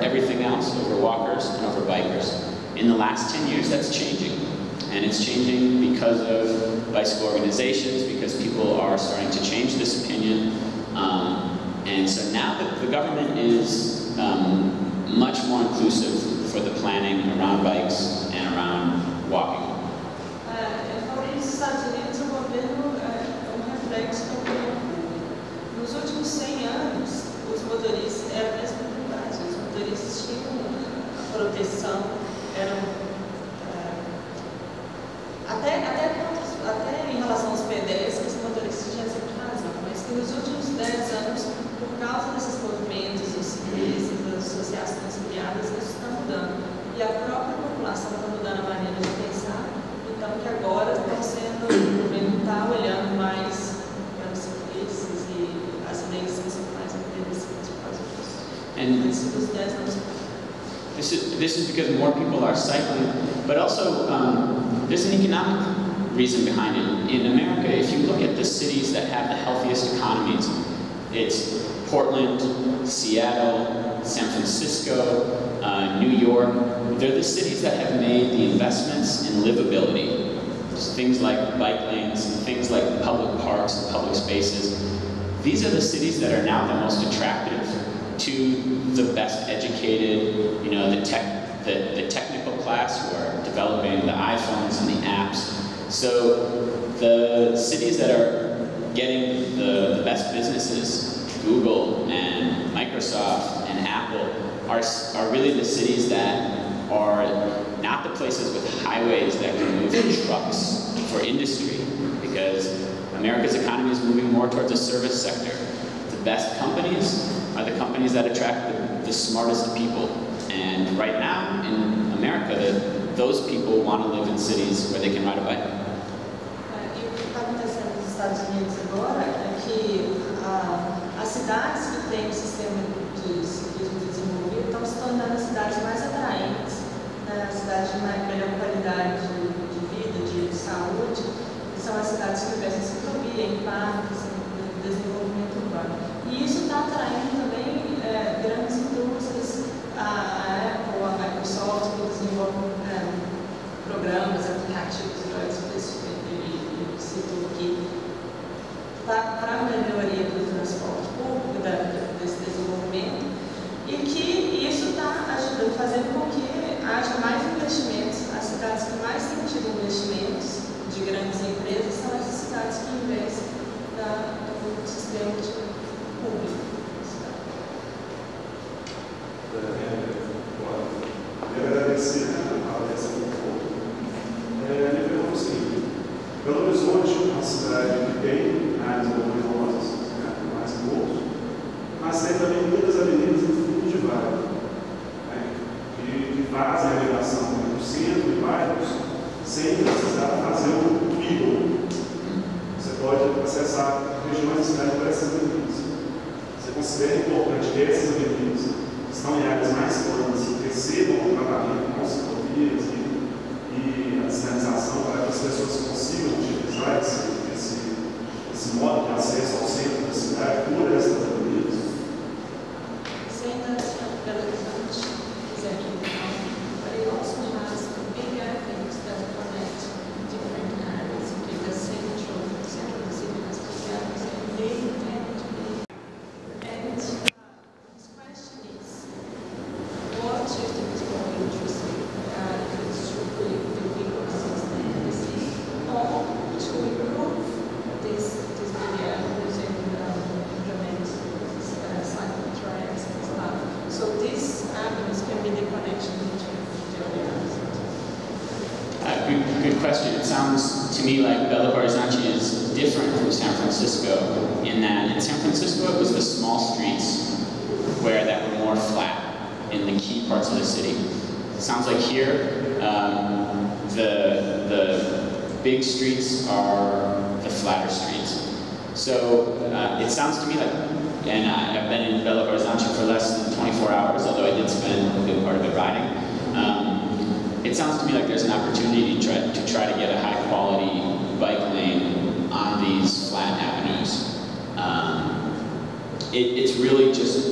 everything else, over walkers and over bikers. In the last 10 years, that's changing. And it's changing because of bicycle organizations, because people are starting to change this opinion. And so now the government is much more inclusive for the planning around bikes and around walking. Fora isso, nos Estados Unidos, o governo é um reflexo da opinião pública. Nos últimos 100 anos, os motoristas eram a mesma comunidade. Os motoristas tinham a proteção, eram até em relação aos pedestres, os motoristas tinham sempre razão, mas que nos últimos 10 anos, por causa desses movimentos, os ciclistas, das associações criadas, isso está mudando. E a própria população está mudando a maneira de pensar, então que agora o governo está olhando mais para os ciclistas e as leis são mais obedecidas por causa disso. Nesses 10 anos. This is because more people are cycling, but also there's an economic reason behind it. In America, if you look at the cities that have the healthiest economies, it's Portland, Seattle, San Francisco, New York. They're the cities that have made the investments in livability. Just things like bike lanes, things like public parks and public spaces. These are the cities that are now the most attractive to the best educated, the technical class who are developing the iPhones and the apps. So the cities that are getting the best businesses, Google and Microsoft and Apple, are really the cities that are not the places with highways that can move trucks for industry, because America's economy is moving more towards a service sector. The best companies are the companies that attract the smartest people. And right now in America, those people want to live in cities where they can ride a bike. E o que está acontecendo nos Estados Unidos agora é que as cidades que têm o sistema de ciclismo desenvolvido estão se tornando as cidades mais atraentes, cidades de melhor qualidade de vida, de saúde, que são as cidades que investem em ciclovia, em parques, em desenvolvimento urbano. E isso está atraindo também grandes indústrias, a Apple, a Microsoft, que desenvolvem programas, aplicativos, ele citou aqui, para a melhoria do transporte público, desse desenvolvimento, e que isso está ajudando, fazendo com que haja mais investimentos. As cidades que mais têm tido investimentos de grandes empresas são essas cidades que investem no sistema público. Eu agradecer a palestra do povo. Ele pergunta o seguinte: Belo Horizonte é uma cidade que tem áreas voluminosas, mais morros, mas tem também muitas avenidas no fundo de vale, que fazem a ligação entre o centro e bairros sem precisar fazer o Twigo. Você pode acessar regiões da cidade por essas avenidas. Você considera importante que essas avenidas que estão em áreas mais planas recebam o tratamento com ciclovias e a sinalização para que as pessoas consigam utilizar esse modo de acesso ao centro da cidade por essas avenidas? Sem da Belo Horizonte, quiser que but it also has big things that connect different areas, into the central of the city has to be and they tend to be. And this question is, what do you think is more interesting? If it's to create the ecosystem in the city, or to improve this area using implement cycle tracks and stuff. So these avenues can be the connection between the areas. Good question. It sounds to me like Belo Horizonte is different from San Francisco in that in San Francisco it was the small streets that were more flat in the key parts of the city. It sounds like here the big streets are the flatter streets. So it sounds to me like, and I've been in Belo Horizonte for less than 24 hours, although I did spend a good part of it riding. It sounds to me like there's an opportunity to try to get a high quality bike lane on these flat avenues. It's really just,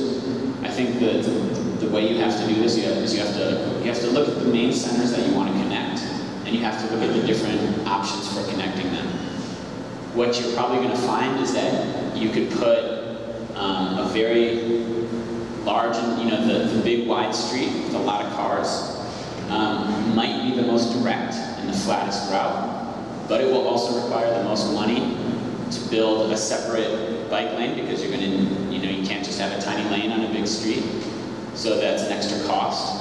I think the way you have to do this is you have to look at the main centers that you want to connect, and you have to look at the different options for connecting them. What you're probably going to find is that you could put a very large, the big wide street with a lot of cars might be the most direct and the flattest route, but it will also require the most money to build a separate bike lane, because you're going to, you can't just have a tiny lane on a big street, so that's an extra cost.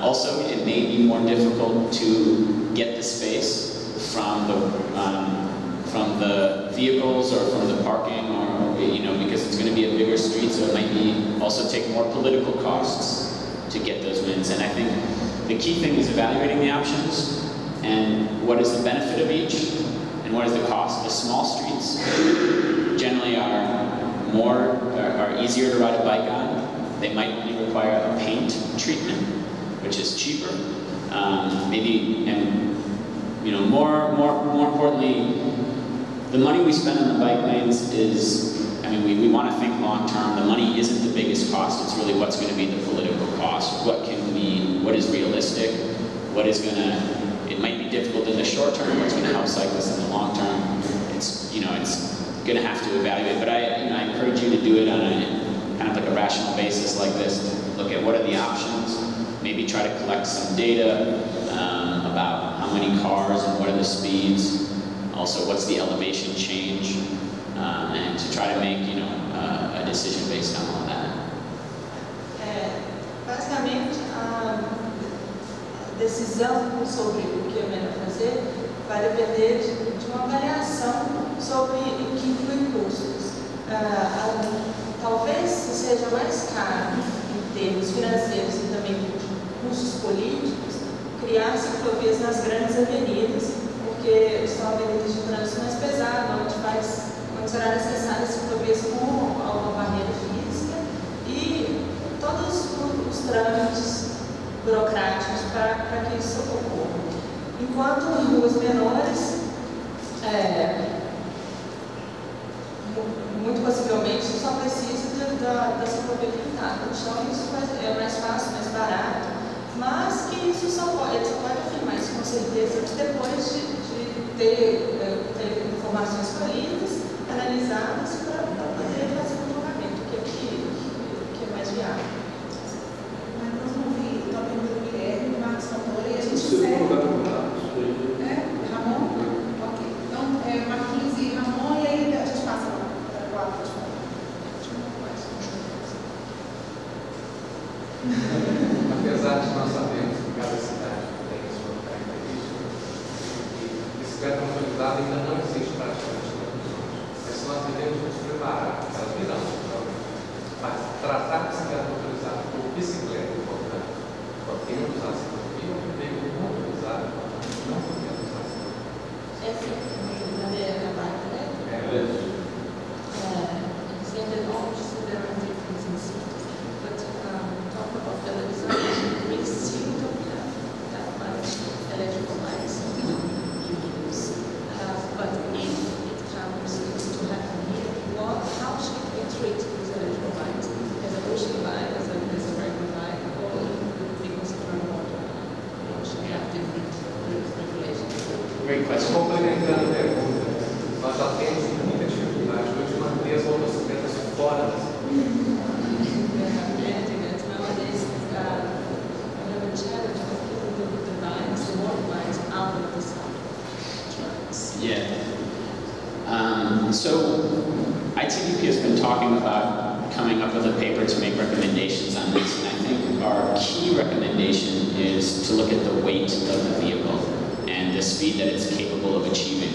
Also, it may be more difficult to get the space from the vehicles or from the parking, or because it's going to be a bigger street, so it might also take more political costs to get those wins. And I think the key thing is evaluating the options and what is the benefit of each and what is the cost. The small streets generally are easier to ride a bike on. They might only require a paint treatment, which is cheaper. More importantly, the money we spend on the bike lanes is, we want to think long term. The money isn't the biggest cost. It's really what's going to be the political cost. What is realistic? It might be difficult in the short term. What's going to help cyclists in the long term? It's going to have to evaluate. But I encourage you to do it on a kind of like a rational basis like this. Look at what are the options. Maybe try to collect some data about how many cars and what are the speeds. Also, what's the elevation change, and to try to make a decision based on all that. Basicamente, a decisão sobre o que é melhor fazer vai depender de uma avaliação sobre o que inclui custos. Talvez seja mais caro em termos financeiros e também de custos políticos criar ciclovias nas grandes avenidas, porque são avenidas de trânsito mais pesado, onde será necessário ciclovias com alguma barreira física e todos os trâmites burocráticos para que isso ocorra. Enquanto em ruas menores, muito possivelmente só precisa da ciclovia limitada. Então isso é mais fácil, mais barato, mas que ele só pode afirmar isso com certeza depois de ter informações colhidas, analisadas para poder fazer um julgamento, que é mais viável. Mas nós vamos ouvir então a pergunta do Guilherme, do Marcos Cantora, e a gente segue. Ramon? Ok. Então, Marquinhos e Ramon, e aí a gente passa para o Álvaro de falar. Apesar de nós sabermos que cada cidade tem a sua característica, bicicleta motorizada ainda não existe praticamente no Belo Horizonte. Mas se nós devemos nos preparar, elas virão, mas tratar a bicicleta motorizada por bicicleta, portanto, podendo usar a ciclovia, ou veículo motorizado, não podemos usar a ciclovia. É sim, na bike, né? É mesmo. There are differences, but talking about Belo Horizonte, we still don't have that much electrical bikes to use. But if it comes to happen here, how should we treat these electrical bikes? As a pushing bike, as a regular bike, or because of our water? Should we have different regulations? Great question. Complementando a pergunta, nós já temos muita dificuldade hoje de manter as motocicletas fora da cidade. Nowadays, we have a challenge of keeping the bikes, the motorbikes, out of the trucks. Yeah. So ITDP has been talking about coming up with a paper to make recommendations on this, and I think our key recommendation is to look at the weight of the vehicle and the speed that it's capable of achieving.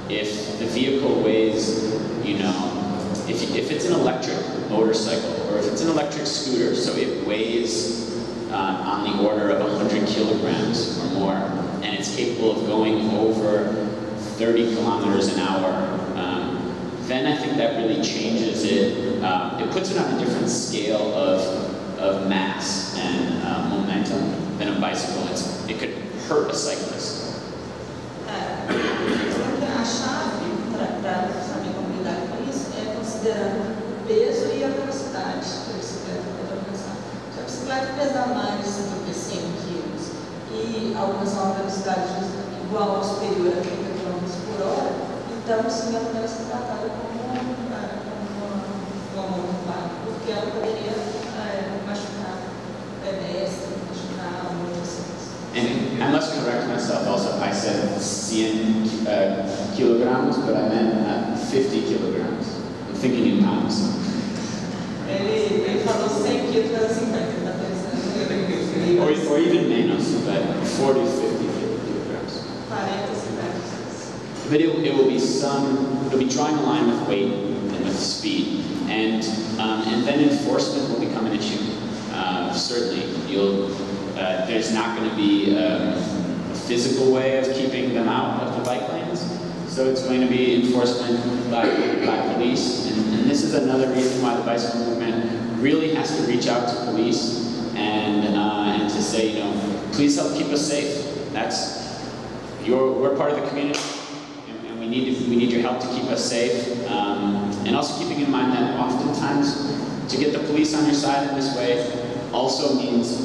If the vehicle weighs, if it's an electric motorcycle or if it's an electric scooter, so it weighs on the order of 100 kilograms or more, and it's capable of going over 30 kilometers an hour, then I think that really changes it. It puts it on a different scale of mass and momentum than a bicycle. It could hurt a cyclist. A chave para saber como lidar com isso é considerando o peso e a velocidade que a bicicleta pode alcançar. Se a bicicleta pesar mais de 105 quilos e alcançar uma velocidade igual ou superior a 30 km por hora, então sim ela deve ser tratada como uma moto, porque ela poderia machucar pedestre, machucar motos. And I must correct myself also. I said 100 kilograms, but I meant 50 kilograms. I'm thinking in pounds. Ele falou 100 quilos, mas 50, ele está pensando. Or even menos, but 40, 50 kilograms. 40, 50. But it will be it'll be drawing a line with weight and with speed. And then enforcement will become an issue. Certainly, there's not going to be a physical way of keeping them out of the bike lanes. So it's going to be enforcement by police. And this is another reason why the bicycle movement really has to reach out to police and to say, please help keep us safe. We're part of the community, and we need your help to keep us safe. And also keeping in mind that oftentimes to get the police on your side in this way also means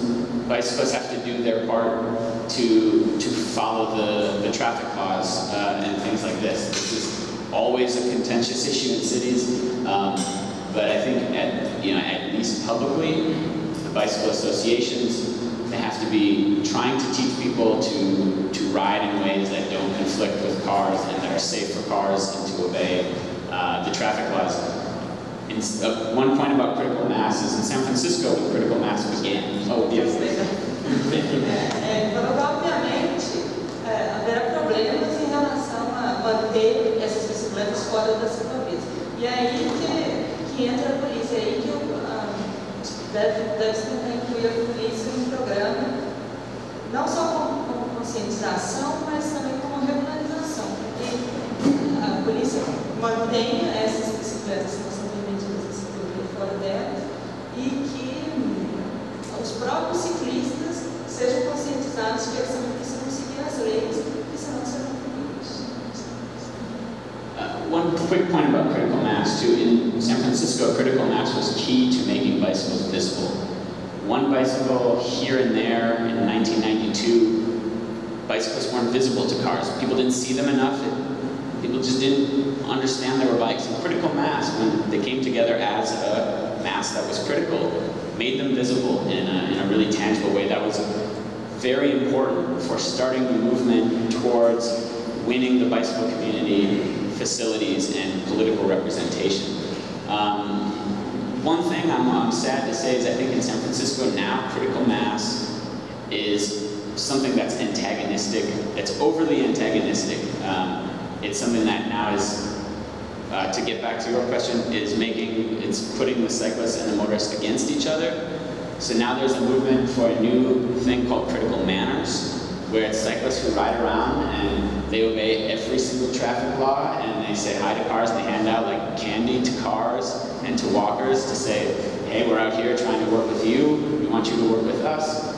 bicyclists have to do their part to follow the traffic laws and things like this. This is always a contentious issue in cities, but I think at least publicly, the bicycle associations, they have to be trying to teach people to ride in ways that don't conflict with cars and that are safe for cars and to obey the traffic laws. One point about critical mass is in San Francisco when critical mass began. Oh, yes. Provavelmente haverá problemas em relação a manter essas bicicletas fora das ciclovias. E aí que entra a polícia, aí que deve-se tentar incluir a polícia no programa, não só como conscientização, mas também como regularização, porque a polícia mantenha essas bicicletas que não são permitidas a ciclovia fora delas e que os próprios ciclistas sejam conscientizados de que eles precisam seguir as leis, porque senão serão punidos. One quick point about critical mass too. In San Francisco, critical mass was key to making bicycles visible. One bicycle here and there in 1992, bicyclists weren't visible to cars. People didn't see them enough. People just didn't understand there were bikes. And critical mass, when they came together as a mass that was critical, made them visible in a really tangible way. That was very important for starting the movement towards winning the bicycle community facilities and political representation. One thing I'm sad to say is I think in San Francisco now, critical mass is something that's antagonistic, that's overly antagonistic. It's something that now is, to get back to your question, it's putting the cyclists and the motorists against each other. So now there's a movement for a new thing called critical manners, where it's cyclists who ride around and they obey every single traffic law and they say hi to cars and they hand out like candy to cars and to walkers to say, hey, we're out here trying to work with you, we want you to work with us.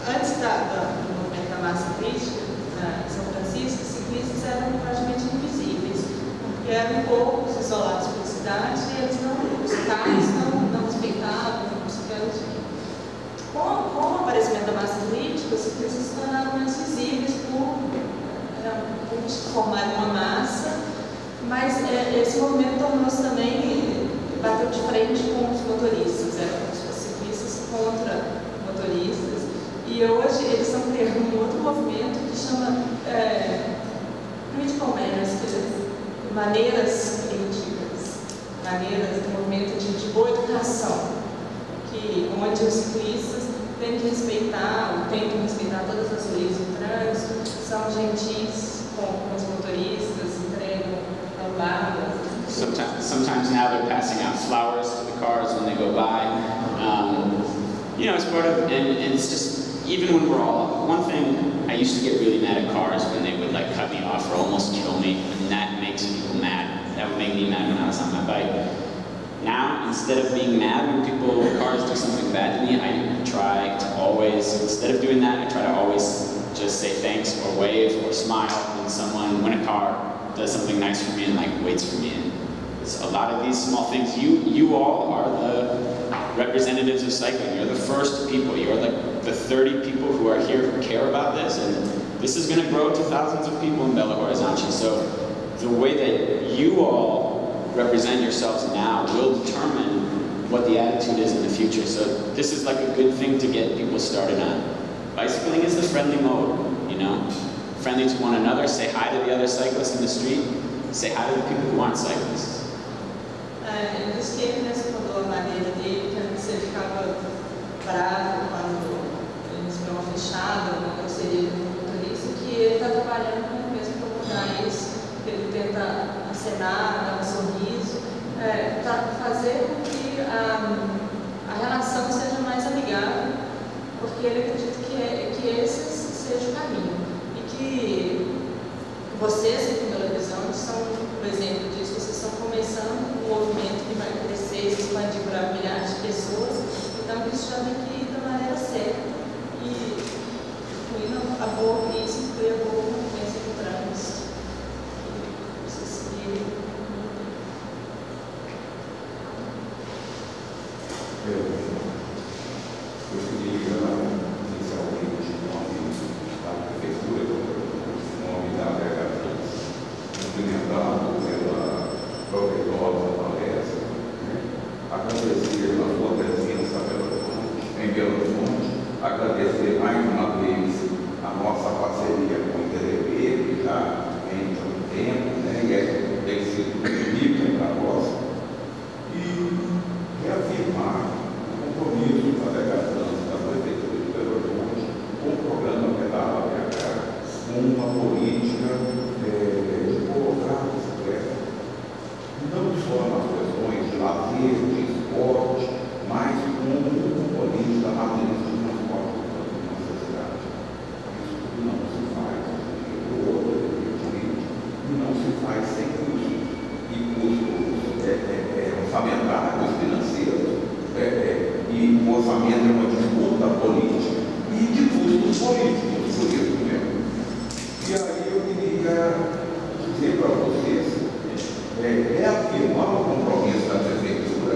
Antes do movimento da massa crítica, em São Francisco, os ciclistas eram praticamente invisíveis, porque eram poucos isolados pela cidade e os carros não respeitavam os ciclistas. Com o aparecimento da massa crítica, os ciclistas se tornaram mais visíveis por formar uma massa, mas esse movimento tornou-se também, bateu de frente com os motoristas, eram os ciclistas contra motoristas, e hoje eles estão criando um outro movimento que chama critical manners, maneiras críticas, movimento de boa educação, onde os ciclistas tentam respeitar todas as leis do trânsito, são gentis com os motoristas, entregam barras. Sometimes now they're passing out flowers to the cars when they go by. It's part of, and it's just, even when we're all, one thing, I used to get really mad at cars when they or almost kill me, and that makes people mad. That would make me mad when I was on my bike. Now, instead of being mad when cars do something bad to me, I try to always, instead of doing that, I try to always just say thanks or wave or smile when a car does something nice for me and like waits for me. And it's a lot of these small things. You all are the representatives of cycling. You're the first people. You're like the 30 people who are here who care about this, and this is going to grow to thousands of people in Belo Horizonte. So the way that you all represent yourselves now will determine what the attitude is in the future. So this is like a good thing to get people started on. Bicycling is the friendly mode, you know? Friendly to one another, say hi to the other cyclists in the street, say hi to the people who aren't cyclists. Eu disse que ele respondeu a maneira dele, que antes ele ficava bravo quando eles dão uma fechada, uma grosseria do motorista, que ele está trabalhando com ele mesmo para mudar isso, que ele tenta acenar, dar um sorriso, para fazer com que a relação seja mais amigável, porque ele acredita que esse seja o caminho. E que vocês, em Belo Horizonte, são um exemplo disso. Vocês estão começando um movimento que vai crescer e se expandir para milhares de pessoas. Então, isso já tem que ir da maneira certa. E incluindo a boa, isso inclui a boa convivência do trânsito. Vocês seguirem. Eu queria inicialmente o nome da prefeitura, o nome da BHTrans, cumprimentado pela proveitosa palestra, agradecer a sua presença em Belo Horizonte, agradecer mais uma vez a nossa parceria com o ITDP, que já vem de um tempo, e tem sido bonita para nós, e reafirmar compromisso da BHTrans, da Prefeitura de Belo Horizonte, com o programa Pedala BH, com uma política de colocar a bicicleta, não só nas questões de lazer, de esporte, mas como um componente da matriz de transporte público na nossa cidade. Isso tudo não se faz de outra, evidentemente, e não se faz sem custos, e custos orçamentários, financeiros, e o orçamento é uma disputa política e de custos políticos, por isso mesmo. E aí eu queria dizer para vocês, reafirmar o compromisso da prefeitura,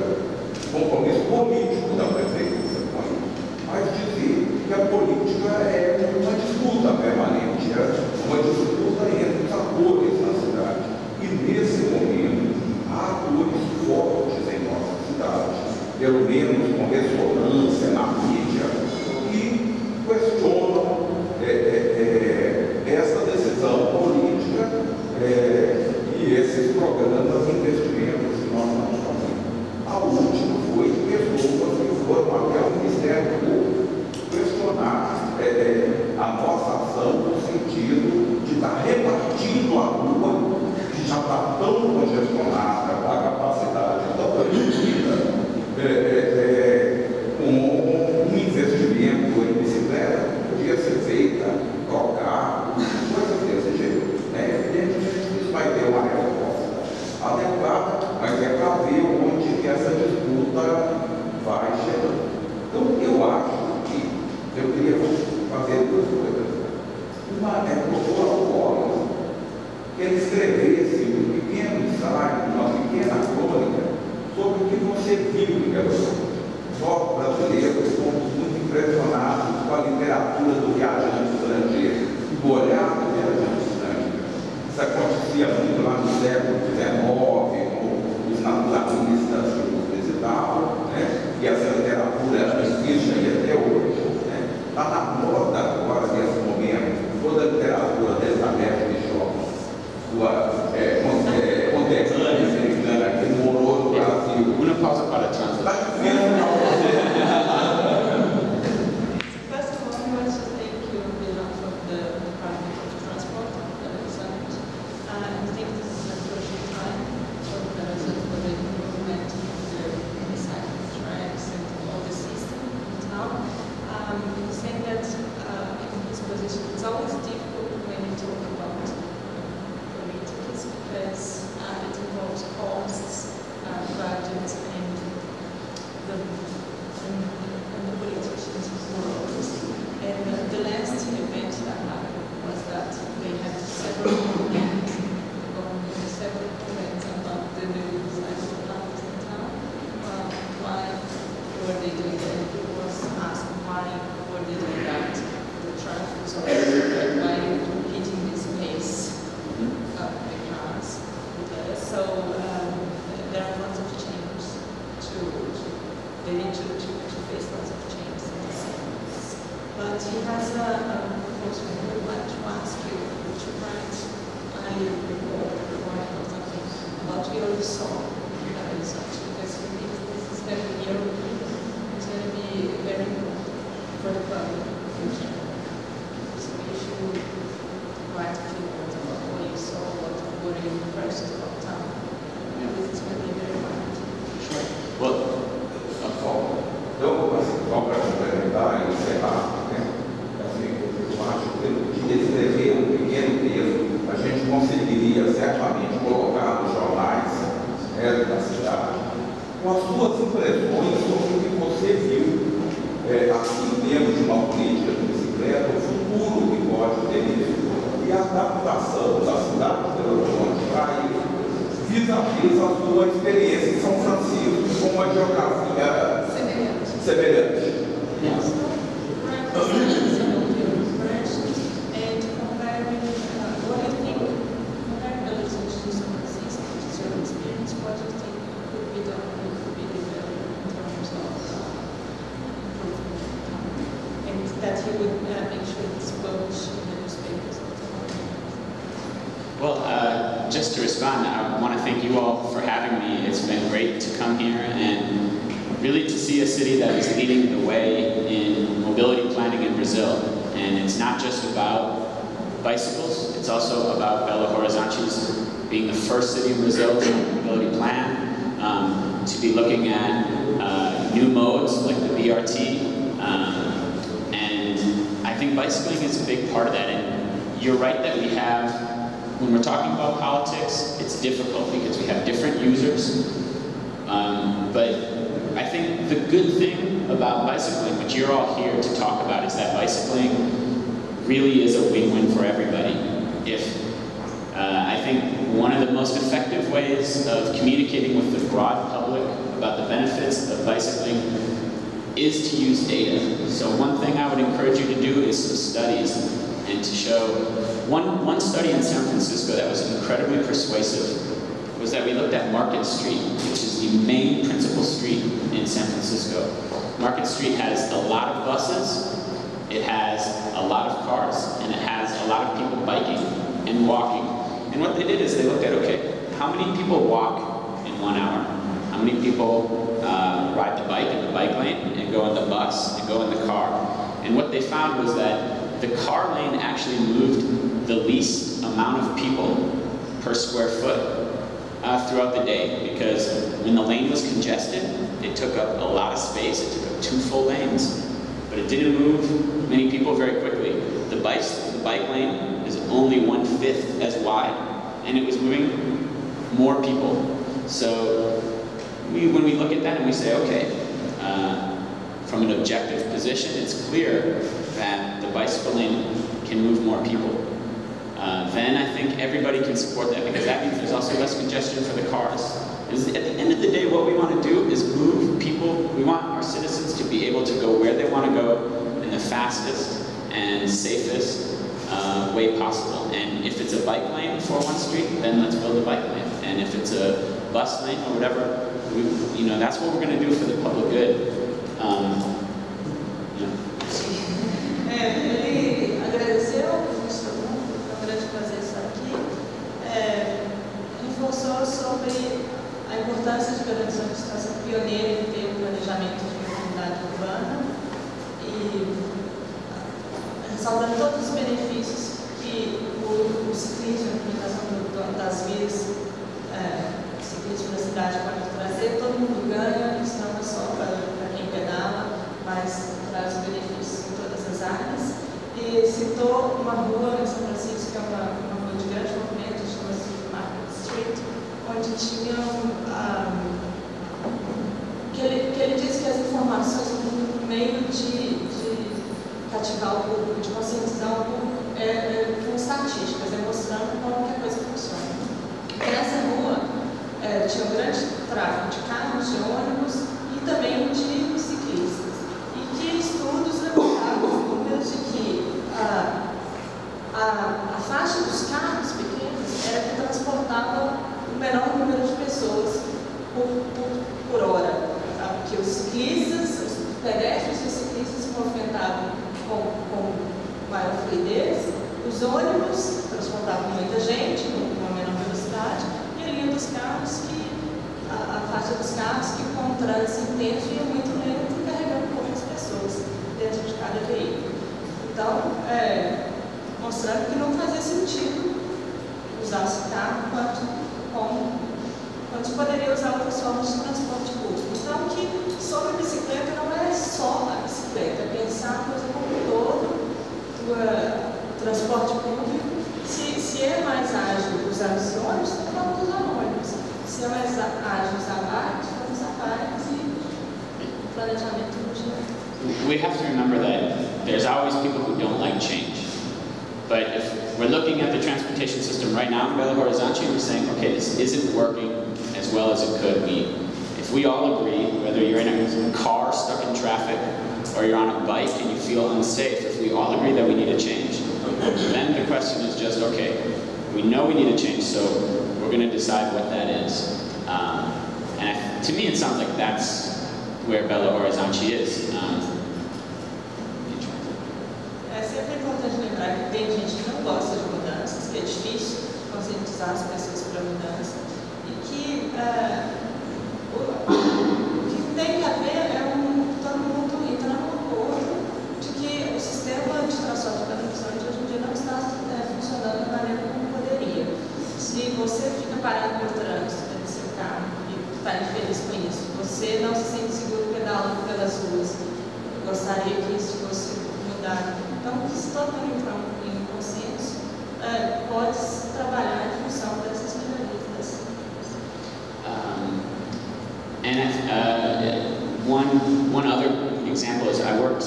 compromisso político da prefeitura com isso, mas dizer que a política é uma disputa permanente, uma disputa entre os atores na cidade. E nesse momento, há atores fortes em nossa cidade, pelo menos com ressonância na mídia, e questionam essa decisão política e esses programas de investimentos que nós estamos fazendo. A última foi de pessoas que foram até o Ministério Público questionar a nossa ação no sentido de estar repartindo a rua, que já está tão congestionada, a capacidade tão reduzida, um investimento em bicicleta podia ser feita, trocar, coisas desse jeito. Evidentemente, isso vai ter uma resposta adequada, mas é para ver onde que essa disputa vai chegando. Então, eu acho que eu queria fazer duas coisas. Uma é propor ao Colin que ele escrevesse um pequeno ensaio, uma pequena crônica, sobre o que você viu em Belo Horizonte. Nós, brasileiros, fomos muito impressionados com a literatura do viajante estrangeiro, do olhar do viajante estrangeiro. Isso acontecia muito lá no século XIX, com os naturalistas que nos visitavam, e essa literatura existe aí até hoje. Está na moda agora, nesse momento, toda a literatura dessa Beth Bishop, sua contemporânea americana, que morou no Brasil. Uma pausa para a translação. First of all, I want to thank you on behalf of the Department of Transport of Belo Horizonte. I think this is a crucial time for Belo Horizonte for the improvement of the cycle tracks and all the system in town. Saying that in his position, it's always difficult when you talk about of salt in Belo Horizonte, because for me this is going to be European. It's going to be very important for the public in general. So you should write a few words about what you saw, what are your impressions about town. This is going to be very important. Sure. Well, só para complementar e encerrar, né? Assim, eu acho que descrever um pequeno texto, a gente conseguiria certamente colocar nos jornais, né, da cidade, com as suas impressões sobre o que você viu, assim, em termos de uma política de bicicleta, o futuro que pode ter e a adaptação da cidade de Belo Horizonte para isso, vis-à-vis a sua experiência em São Francisco, com uma geografia semelhante. Yes. And comparing what you think, comparing Belo Horizonte to São Francisco, which is your experience, what you think could be done and could be developed in terms of improvement, and that you would make sure it's published in the newspapers of tomorrow. Well, just to respond, I want to thank you all for having me. It's been great to come here and really to see a city that is leading the way in mobility planning in Brazil. And it's not just about bicycles, it's also about Belo Horizonte's being the first city in Brazil to have a mobility plan, to be looking at new modes like the BRT. And I think bicycling is a big part of that. And you're right that we have, when we're talking about politics, it's difficult because we have different users. But I think the good thing about bicycling, which you're all here to talk about, is that bicycling really is a win-win for everybody. I think one of the most effective ways of communicating with the broad public about the benefits of bicycling is to use data. So one thing I would encourage you to do is some studies and to show one study in San Francisco that was incredibly persuasive was that we looked at Market Street, which is the main principal street in San Francisco. Market Street has a lot of buses, it has a lot of cars, and it has a lot of people biking and walking. And what they did is they looked at, okay, how many people walk in 1 hour? How many people ride the bike in the bike lane and go in the bus and go in the car? And what they found was that the car lane actually moved the least amount of people per square foot throughout the day, because when the lane was congested, it took up a lot of space. It took up 2 full lanes, but it didn't move many people very quickly. The bike lane is only 1/5 as wide, and it was moving more people. So when we look at that and we say, okay, from an objective position, it's clear that the bicycle lane can move more people. Then I think everybody can support that, because that means there's also less congestion for the cars. At the end of the day, what we want to do is move people. We want our citizens to be able to go where they want to go in the fastest and safest way possible. And if it's a bike lane for one street, then let's build a bike lane. And if it's a bus lane or whatever, that's what we're going to do for the public good. Ele agradeceu fazer isso aqui, reforçou sobre a importância de Belo Horizonte estar sendo pioneiro em ter um planejamento de mobilidade urbana e ressaltando todos os benefícios que o ciclismo, a implementação das vias ciclismo na cidade pode trazer. Todo mundo ganha, isso não é só para quem pedala, mas traz benefícios em todas as áreas. E citou uma rua em São Francisco, que é uma rua de grande movimento, chama-se Market Street, onde tinham, que ele disse que as informações no meio de cativar o público, de conscientizar o público, com estatísticas, mostrando como que a coisa funciona. E nessa rua tinha um grande tráfego de carros, de ônibus e também de ciclistas. E que estudos levantaram os números de que a faixa dos carros pequenos era que transportava o menor número de pessoas por hora. Que os ciclistas, os pedestres e os ciclistas se movimentavam com maior fluidez, os ônibus transportavam muita gente com uma menor velocidade, e a linha dos carros que formas de transporte público. Então, que sobre a bicicleta não é só a bicicleta, é pensar a coisa como um todo, o transporte público. Se é mais ágil usar os ônibus, vamos usar ônibus. Se é mais ágil usar bikes, vamos usar bikes e planejamento no geral. We have to remember that there's always people who don't like change. But if we're looking at the transportation system right now in Belo Horizonte and we're saying, okay, this isn't working as well as it could be. If we all agree, whether you're in a car stuck in traffic or you're on a bike and you feel unsafe, if we all agree that we need a change, then the question is just, okay, we know we need a change, so we're going to decide what that is. To me, it sounds like that's where Belo Horizonte is. É sempre importante lembrar que tem gente que não gosta de mudanças, que é difícil conscientizar as pessoas para a mudança, e que o que tem que haver é todo mundo entrar num acordo de que o sistema de transporte de Belo Horizonte hoje em dia não está funcionando da maneira como poderia. Se você fica parado no trânsito dentro do seu carro e está infeliz com isso, você não se sente seguro pedalando pelas ruas, gostaria que isso fosse mudado. Então, se todo mundo entrar em consenso, pode trabalhar em função dessas melhorias. One other example is I worked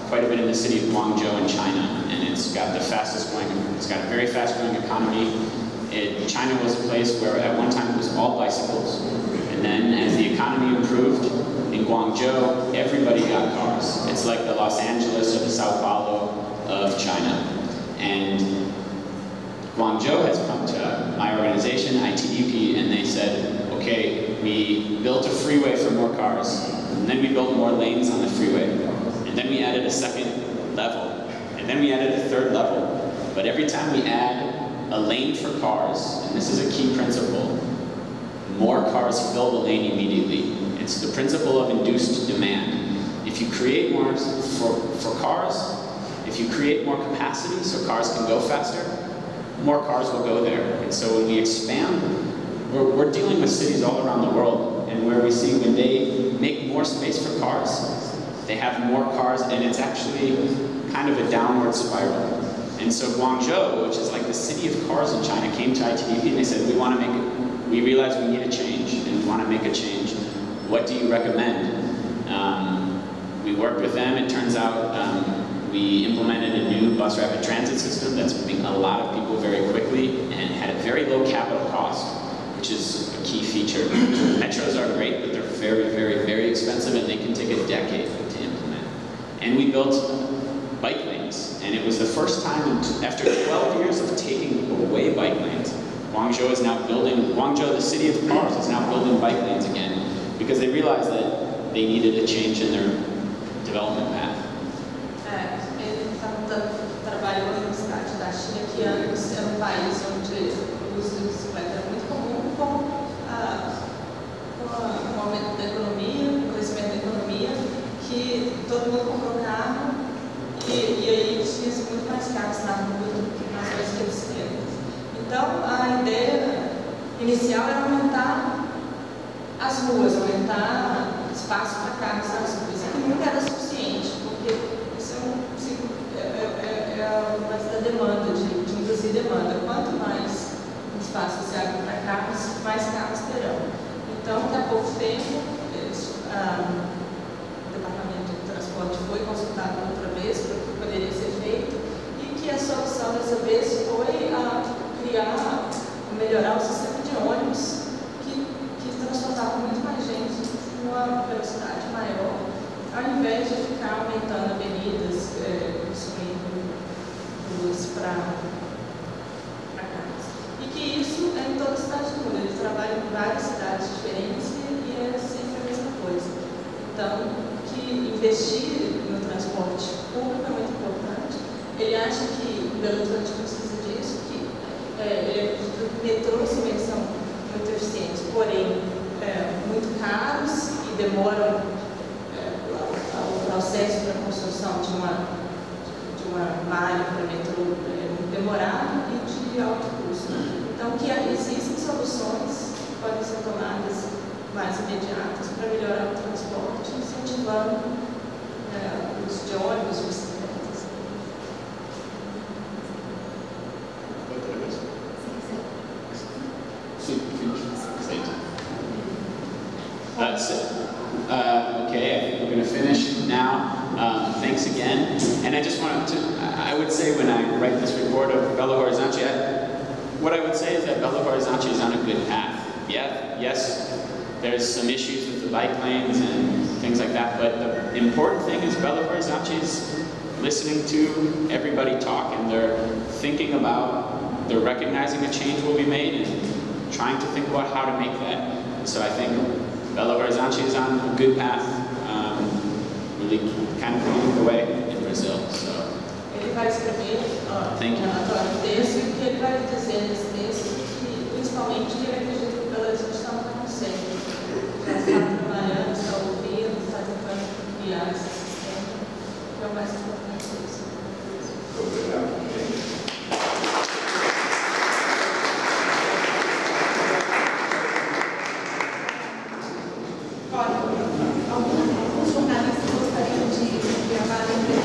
quite a bit in the city of Guangzhou in China, and it's got a very fast growing economy. China was a place where at one time it was all bicycles, and then as the economy improved, in Guangzhou, everybody got cars. It's like the Los Angeles or the Sao Paulo of China. And Guangzhou has come to my organization, ITDP, and they said, okay, we built a freeway for more cars, and then we built more lanes on the freeway, and then we added a second level, and then we added a third level. But every time we add a lane for cars, and this is a key principle, more cars fill the lane immediately. It's the principle of induced demand. If you create more for cars, if you create more capacity so cars can go faster, more cars will go there. And so when we expand, we're dealing with cities all around the world, and where we see when they make more space for cars, they have more cars, and it's actually kind of a downward spiral. And so Guangzhou, which is like the city of cars in China, came to ITDP and they said, we realize we need a change, and we want to make a change. What do you recommend? We worked with them. It turns out we implemented a new bus rapid transit system that's moving a lot of people very quickly and had a very low capital cost, which is a key feature. Metros are great, but they're very, very, very expensive, and they can take a decade to implement. And we built bike lanes, and it was the first time after 12 years of taking away bike lanes, Guangzhou, the city of cars, is now building bike lanes again, because they realized that they needed a change in their development path. Ele trabalhou na cidade da China, que antes era um país onde o uso de bicicleta era muito comum, com o aumento da economia, o crescimento da economia, que todo mundo comprou carro, e aí tinha muito mais carros na rua do que nas bicicletas. Então, a ideia inicial era aumentar as ruas, aumentar espaço para carros nas ruas, que nunca era suficiente, porque isso é uma da demanda, de induzir demanda. Quanto mais espaço se abre para carros, mais carros terão. Então, há pouco tempo, o Departamento de Transporte foi consultado outra vez para o que poderia ser feito, e que a solução dessa vez foi melhorar o sistema de ônibus, que transportava muito mais gente numa velocidade maior, ao invés de ficar aumentando avenidas, construindo ruas para carros. E que isso é em toda a cidade do mundo. Eles trabalham em várias cidades diferentes e é sempre a mesma coisa. Então, que investir no transporte público é muito importante. Ele acha que o Belo Horizonte precisa disso, que metrôs também são muito eficientes, porém muito caros e demoram o processo para a construção de uma malha para metrô muito demorado e de alto custo. Então, que existem soluções que podem ser tomadas imediatas para melhorar o transporte, incentivando o uso de ônibus, bicicletas. Okay, I think we're going to finish now. Thanks again. And I just wanted to, I would say when I write this report of Belo Horizonte, what I would say is that Belo Horizonte is on a good path. Yes, there's some issues with the bike lanes and things like that, but the important thing is Belo Horizonte is listening to everybody talk, and they're thinking about, they're recognizing a change will be made and trying to think about how to make that. So I think Belo Horizonte is on a good path, really kind of leading the way in Brazil. So. Ele vai escrever agora um texto, e o que ele vai dizer nesse texto é que, principalmente, ele acredita que o Belo Horizonte está no conselho. Já está trabalhando, está ouvindo, está tentando criar esse sistema, que é o mais importante disso. Obrigado. Alguns jornalistas gostariam de gravar a entrevista.